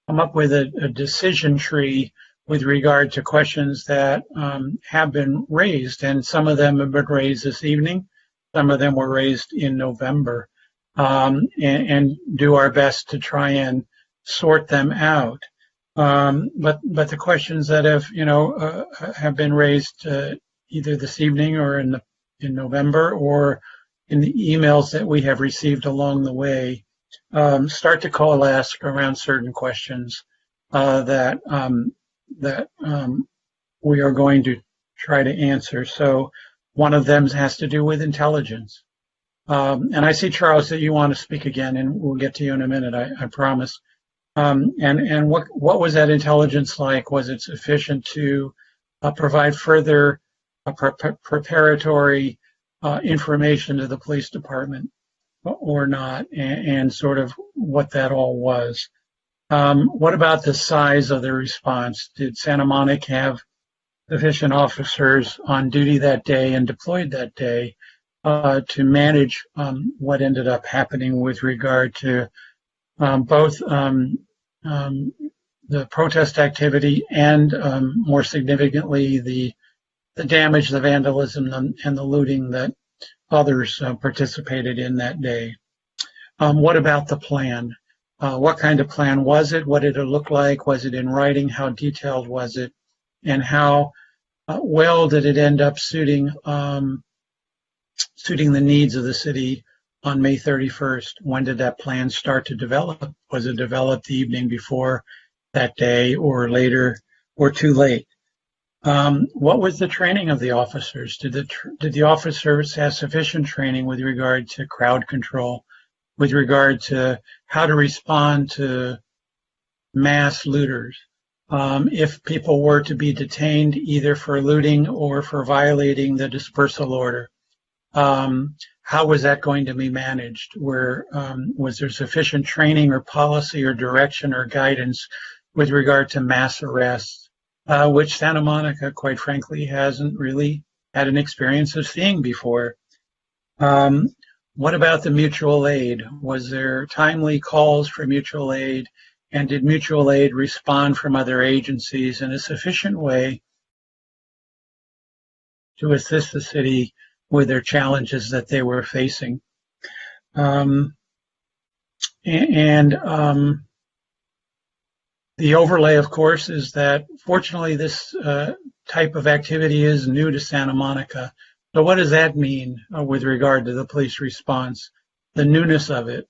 Speaker 2: come up with a decision tree with regard to questions that have been raised, and some of them have been raised this evening, some of them were raised in November, and do our best to try and sort them out. But the questions that have been raised either this evening or in November or in the emails that we have received along the way start to coalesce around certain questions that we are going to try to answer. So one of them has to do with intelligence. And I see, Charles, that you want to speak again, and we'll get to you in a minute, I promise. And what was that intelligence like? Was it sufficient to provide further preparatory information to the police department or not, and sort of what that all was? What about the size of the response? Did Santa Monica have sufficient officers on duty that day and deployed that day to manage what ended up happening with regard to both the protest activity and, more significantly, the damage, the vandalism, and the looting that others participated in that day? What about the plan? What kind of plan was it? What did it look like? Was it in writing? How detailed was it? And how well did it end up suiting the needs of the city on May 31st? When did that plan start to develop? Was it developed the evening before that day or later or too late? What was the training of the officers? Did the officers have sufficient training with regard to crowd control, with regard to how to respond to mass looters? If people were to be detained either for looting or for violating the dispersal order, how was that going to be managed? Was there sufficient training or policy or direction or guidance with regard to mass arrests, which Santa Monica, quite frankly, hasn't really had an experience of seeing before? What about the mutual aid? Was there timely calls for mutual aid? And did mutual aid respond from other agencies in a sufficient way to assist the city with their challenges that they were facing? The overlay, of course, is that fortunately this type of activity is new to Santa Monica. So what does that mean with regard to the police response? The newness of it.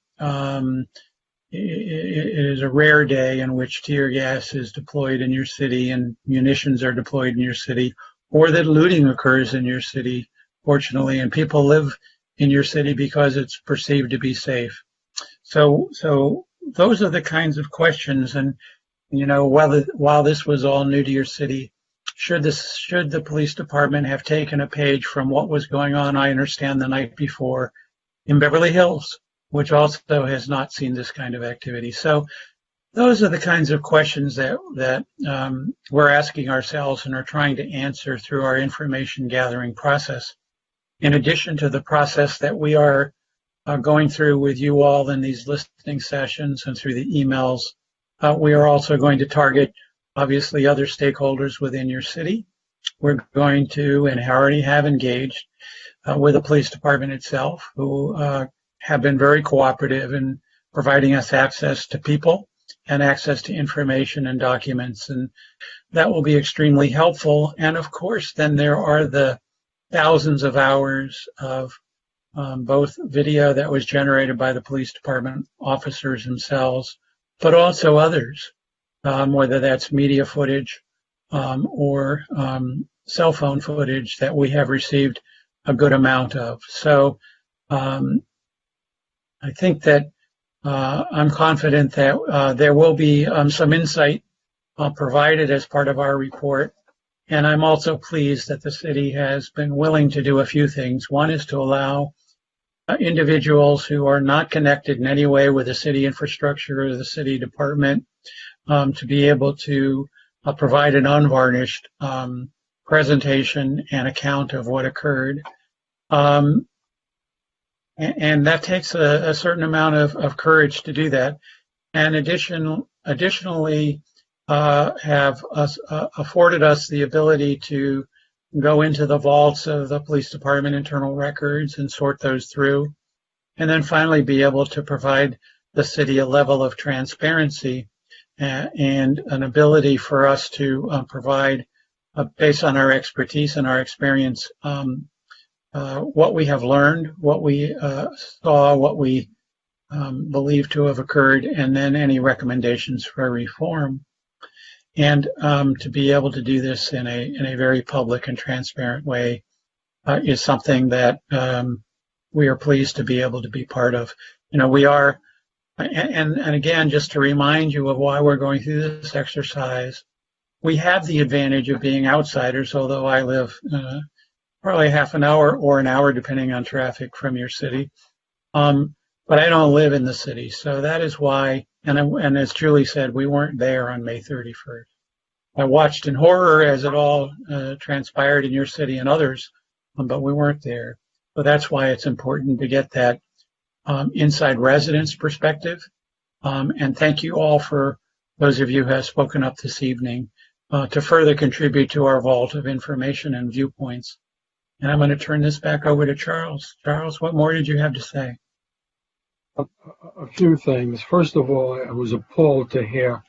Speaker 2: It is a rare day in which tear gas is deployed in your city and munitions are deployed in your city, or that looting occurs in your city, fortunately, and people live in your city because it's perceived to be safe. So those are the kinds of questions. And, while this was all new to your city, should the police department have taken a page from what was going on, I understand, the night before in Beverly Hills, which also has not seen this kind of activity? So those are the kinds of questions that we're asking ourselves and are trying to answer through our information gathering process. In addition to the process that we are going through with you all in these listening sessions and through the emails, we are also going to target, obviously, other stakeholders within your city. We're going to, and already have engaged with the police department itself, who have been very cooperative in providing us access to people and access to information and documents, and that will be extremely helpful. And of course, then there are the thousands of hours of both video that was generated by the police department officers themselves, but also others, whether that's media footage or cell phone footage that we have received a good amount of. So I think that I'm confident that there will be some insight provided as part of our report. And I'm also pleased that the city has been willing to do a few things. One is to allow individuals who are not connected in any way with the city infrastructure or the city department to be able to provide an unvarnished presentation and account of what occurred. And that takes a certain amount of courage to do that. And additionally, have afforded us the ability to go into the vaults of the police department internal records and sort those through, and then finally be able to provide the city a level of transparency and an ability for us to provide, based on our expertise and our experience, what we have learned, what we saw, what we believe to have occurred, and then any recommendations for reform. And to be able to do this in a very public and transparent way is something that we are pleased to be able to be part of. You know, we are, and again, just to remind you of why we're going through this exercise, we have the advantage of being outsiders, although I live probably half an hour or an hour, depending on traffic, from your city. But I don't live in the city, so that is why, and as Julie said, we weren't there on May 31st. I watched in horror as it all transpired in your city and others, but we weren't there. So that's why it's important to get that inside residents perspective. And thank you all for those of you who have spoken up this evening to further contribute to our vault of information and viewpoints. And I'm going to turn this back over to Charles. Charles, what more did you have to say?
Speaker 5: A few things. First of all, I was appalled to hear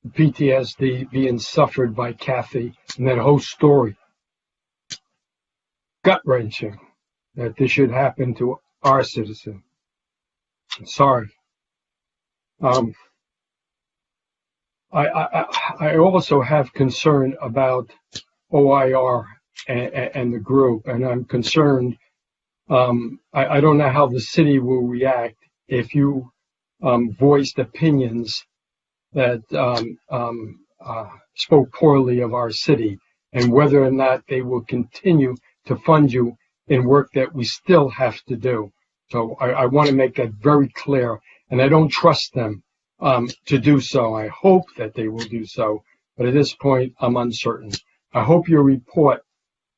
Speaker 5: the PTSD being suffered by Kathy and that whole story. Gut-wrenching that this should happen to our citizen. I'm sorry. I also have concern about OIR and the group, and I'm concerned. I don't know how the city will react if you voiced opinions that spoke poorly of our city, and whether or not they will continue to fund you in work that we still have to do. So I want to make that very clear, and I don't trust them to do so. I hope that they will do so, but at this point, I'm uncertain. I hope your report,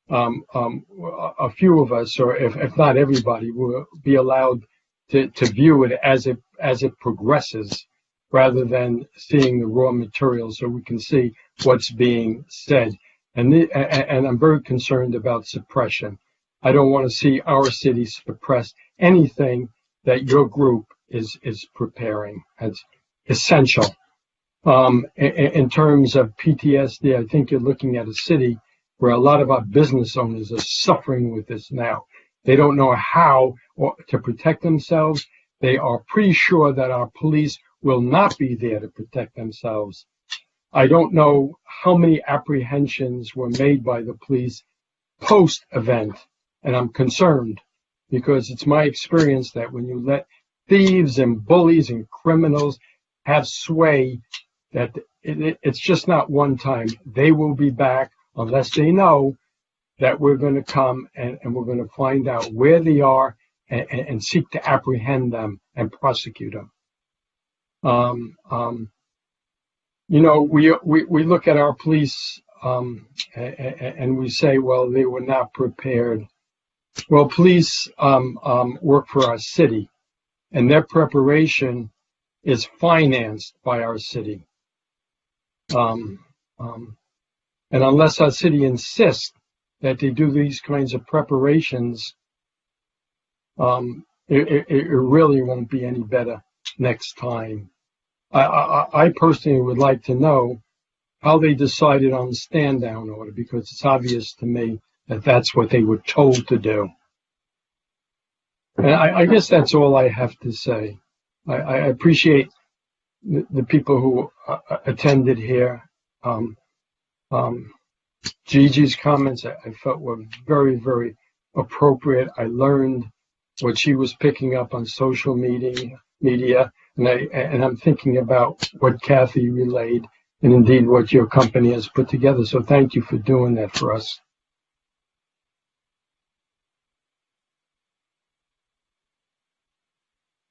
Speaker 5: a few of us, or if not everybody, will be allowed to view it as it progresses, rather than seeing the raw material, so we can see what's being said. And I'm very concerned about suppression. I don't want to see our city suppress anything that your group is preparing. It's essential. In terms of PTSD, I think you're looking at a city where a lot of our business owners are suffering with this now. They don't know how to protect themselves. They are pretty sure that our police will not be there to protect themselves. I don't know how many apprehensions were made by the police post-event, and I'm concerned because it's my experience that when you let thieves and bullies and criminals have sway, that it's just not one time. They will be back unless they know that we're going to come and we're going to find out where they are and seek to apprehend them and prosecute them. You know, we look at our police and we say, well, they were not prepared. Well, police work for our city, and their preparation is financed by our city. And unless our city insists that they do these kinds of preparations, it really won't be any better next time. I personally would like to know how they decided on the stand-down order, because it's obvious to me that that's what they were told to do. And I guess that's all I have to say. I appreciate the people who attended here. Gigi's comments I felt were very, very appropriate. I learned what she was picking up on social media, and I'm thinking about what Kathy relayed, and indeed what your company has put together. So thank you for doing that for us.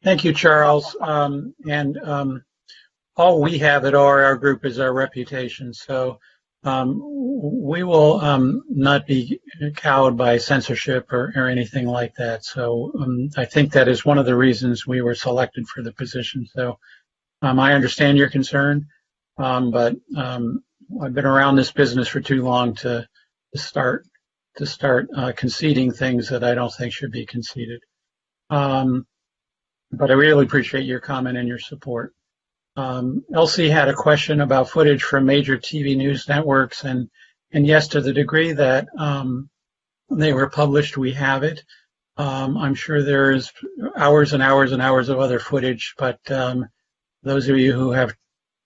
Speaker 2: Thank you, Charles. All we have at our group is our reputation. So we will not be cowed by censorship or anything like that. So I think that is one of the reasons we were selected for the position. So I understand your concern, but I've been around this business for too long to start conceding things that I don't think should be conceded. But I really appreciate your comment and your support. Elsie had a question about footage from major TV news networks, and yes, to the degree that they were published, we have it. I'm sure there is hours and hours and hours of other footage, but those of you who have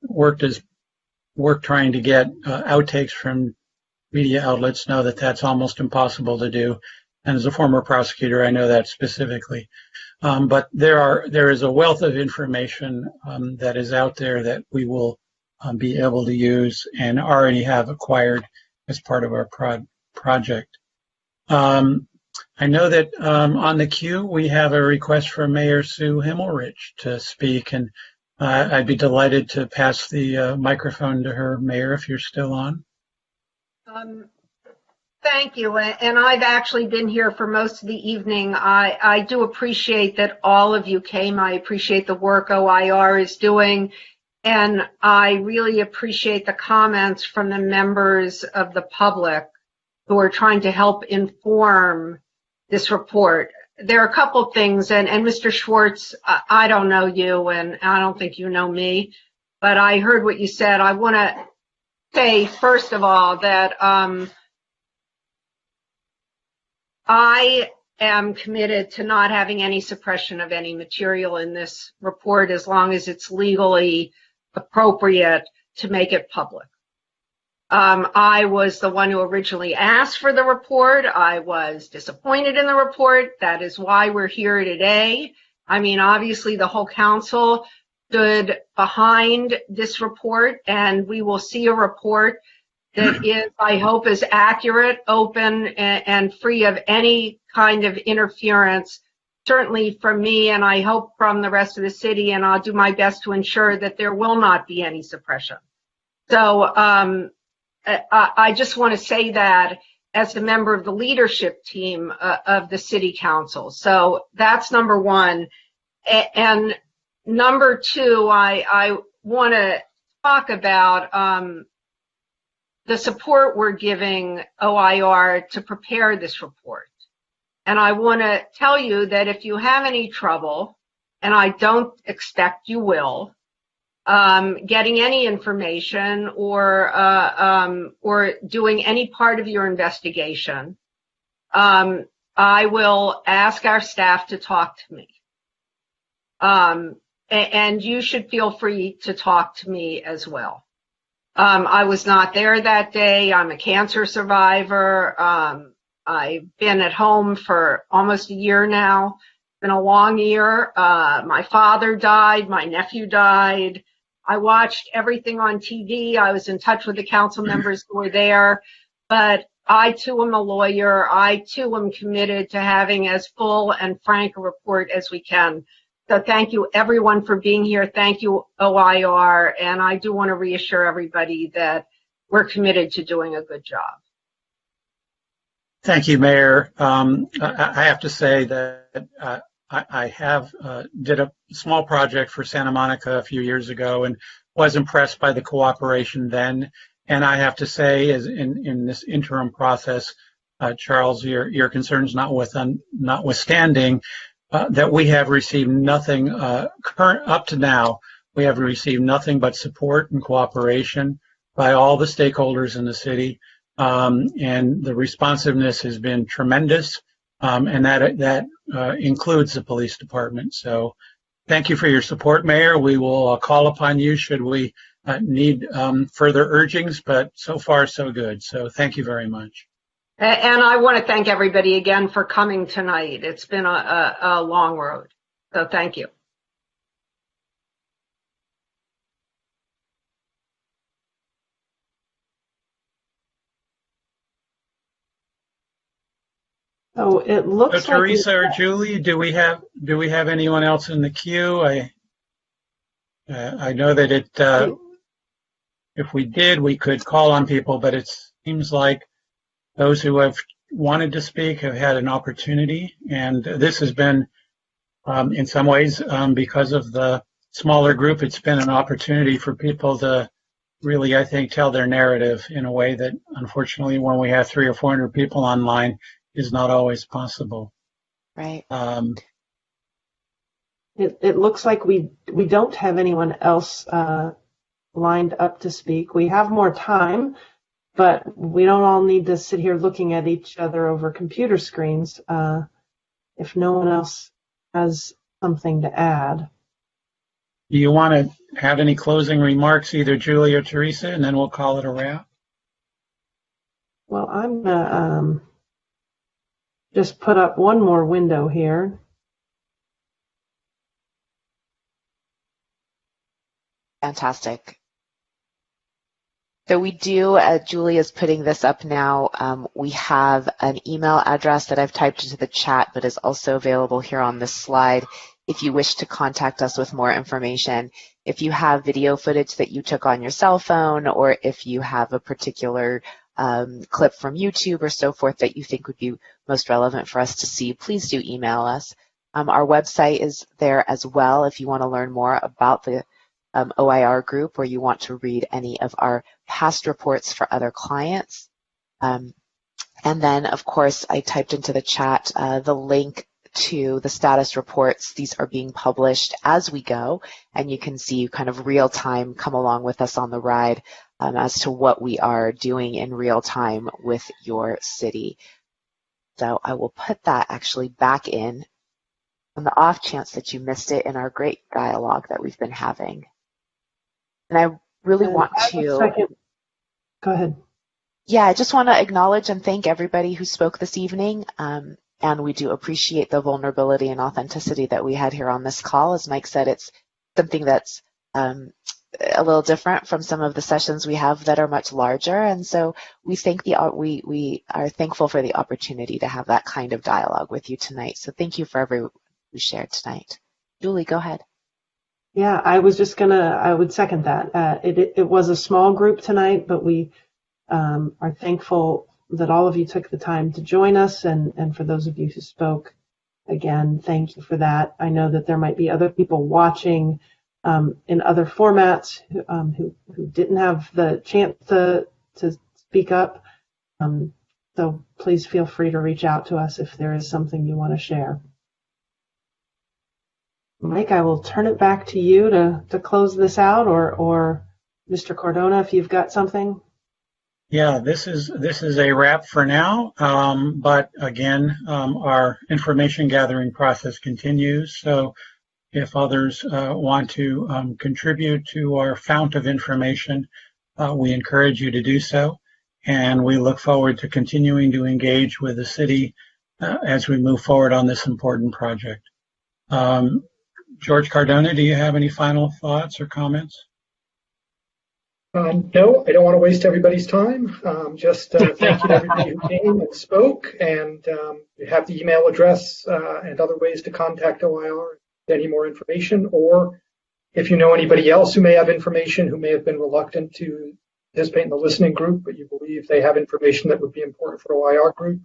Speaker 2: worked trying to get outtakes from media outlets know that that's almost impossible to do. And as a former prosecutor, I know that specifically. But there is a wealth of information that is out there that we will be able to use and already have acquired as part of our project. I know that on the queue we have a request from Mayor Sue Himmelrich to speak, and I'd be delighted to pass the microphone to her, Mayor, if you're still on.
Speaker 10: Thank you, and I've actually been here for most of the evening. I do appreciate that all of you came. I appreciate the work OIR is doing, and I really appreciate the comments from the members of the public who are trying to help inform this report. There are a couple things, and Mr. Schwartz, I don't know you, and I don't think you know me, but I heard what you said. I want to say, first of all, that I am committed to not having any suppression of any material in this report as long as it's legally appropriate to make it public. I was the one who originally asked for the report. I was disappointed in the report. That is why we're here today. I mean, obviously the whole council stood behind this report, and we will see a report that is, I hope, is accurate, open, and free of any kind of interference, certainly from me, and I hope from the rest of the city, and I'll do my best to ensure that there will not be any suppression. So I just want to say that as the member of the leadership team of the city council. So that's number one. And number two, I want to talk about the support we're giving OIR to prepare this report. And I want to tell you that if you have any trouble, and I don't expect you will, getting any information or doing any part of your investigation, I will ask our staff to talk to me. And you should feel free to talk to me as well. I was not there that day. I'm a cancer survivor. I've been at home for almost a year now. It's been a long year. My father died. My nephew died. I watched everything on TV. I was in touch with the council members who were there. But I, too, am a lawyer. I, too, am committed to having as full and frank a report as we can. So thank you, everyone, for being here. Thank you, OIR. And I do want to reassure everybody that we're committed to doing a good job.
Speaker 2: Thank you, Mayor. I have to say that I have did a small project for Santa Monica a few years ago and was impressed by the cooperation then. And I have to say, as in this interim process, Charles, your concerns notwithstanding, that we have received nothing up to now. We have received nothing but support and cooperation by all the stakeholders in the city, and the responsiveness has been tremendous, and that includes the police department. So, thank you for your support, Mayor. We will call upon you should we need further urgings, but so far so good. So, thank you very much.
Speaker 10: And I want to thank everybody again for coming tonight. It's been a long road. So thank you.
Speaker 4: So it
Speaker 2: So
Speaker 4: looks like
Speaker 2: Teresa or Julie, do we have anyone else in the queue? I know that if we did, we could call on people, but it seems like those who have wanted to speak have had an opportunity, and this has been, in some ways, because of the smaller group, it's been an opportunity for people to really, I think, tell their narrative in a way that, unfortunately, when we have 300 or 400 people online, is not always possible.
Speaker 3: Right.
Speaker 4: it looks like we don't have anyone else lined up to speak. We have more time, but we don't all need to sit here looking at each other over computer screens if no one else has something to add.
Speaker 2: Do you want to have any closing remarks, either Julie or Teresa, and then we'll call it a wrap?
Speaker 4: Well, I'm going to just put up one more window here.
Speaker 3: Fantastic. So we do, Julie is putting this up now. We have an email address that I've typed into the chat, but is also available here on this slide if you wish to contact us with more information. If you have video footage that you took on your cell phone, or if you have a particular clip from YouTube or so forth that you think would be most relevant for us to see, please do email us. Our website is there as well if you want to learn more about the OIR group, or you want to read any of our past reports for other clients. And then, of course, I typed into the chat the link to the status reports. These are being published as we go, and you can see kind of real time, come along with us on the ride as to what we are doing in real time with your city. So I will put that actually back in on the off chance that you missed it in our great dialogue that we've been having. And I really want to...
Speaker 4: Go ahead.
Speaker 3: Yeah, I just want to acknowledge and thank everybody who spoke this evening. And we do appreciate the vulnerability and authenticity that we had here on this call. As Mike said, it's something that's a little different from some of the sessions we have that are much larger. And so we are thankful for the opportunity to have that kind of dialogue with you tonight. So thank you for everyone who shared tonight. Julie, go ahead.
Speaker 4: Yeah, I would second that. It was a small group tonight, but we are thankful that all of you took the time to join us, and for those of you who spoke, again, thank you for that. I know that there might be other people watching in other formats who didn't have the chance to speak up. So please feel free to reach out to us if there is something you want to share. Mike, I will turn it back to you to close this out, or Mr. Cardona, if you've got something.
Speaker 2: Yeah, this is a wrap for now, but again, our information gathering process continues. So if others want to contribute to our fount of information, we encourage you to do so. And we look forward to continuing to engage with the city as we move forward on this important project. George Cardona, do you have any final thoughts or comments?
Speaker 1: No, I don't want to waste everybody's time. Just thank you to everybody who came and spoke, and you have the email address and other ways to contact OIR with any more information, or if you know anybody else who may have information who may have been reluctant to participate in the listening group, but you believe they have information that would be important for OIR group,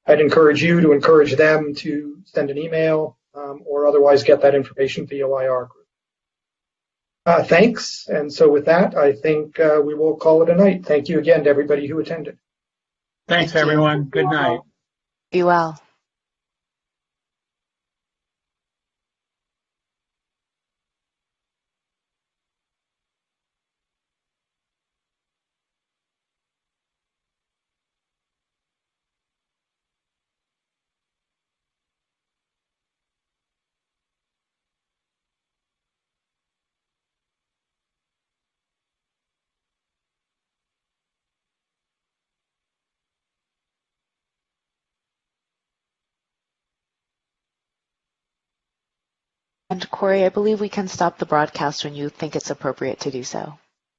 Speaker 1: I'd encourage you to encourage them to send an email or otherwise get that information via OIR group. Thanks. And so with that, I think we will call it a night. Thank you again to everybody who attended.
Speaker 2: Thanks, everyone. Good night.
Speaker 3: Be well. And Corey, I believe we can stop the broadcast when you think it's appropriate to do so.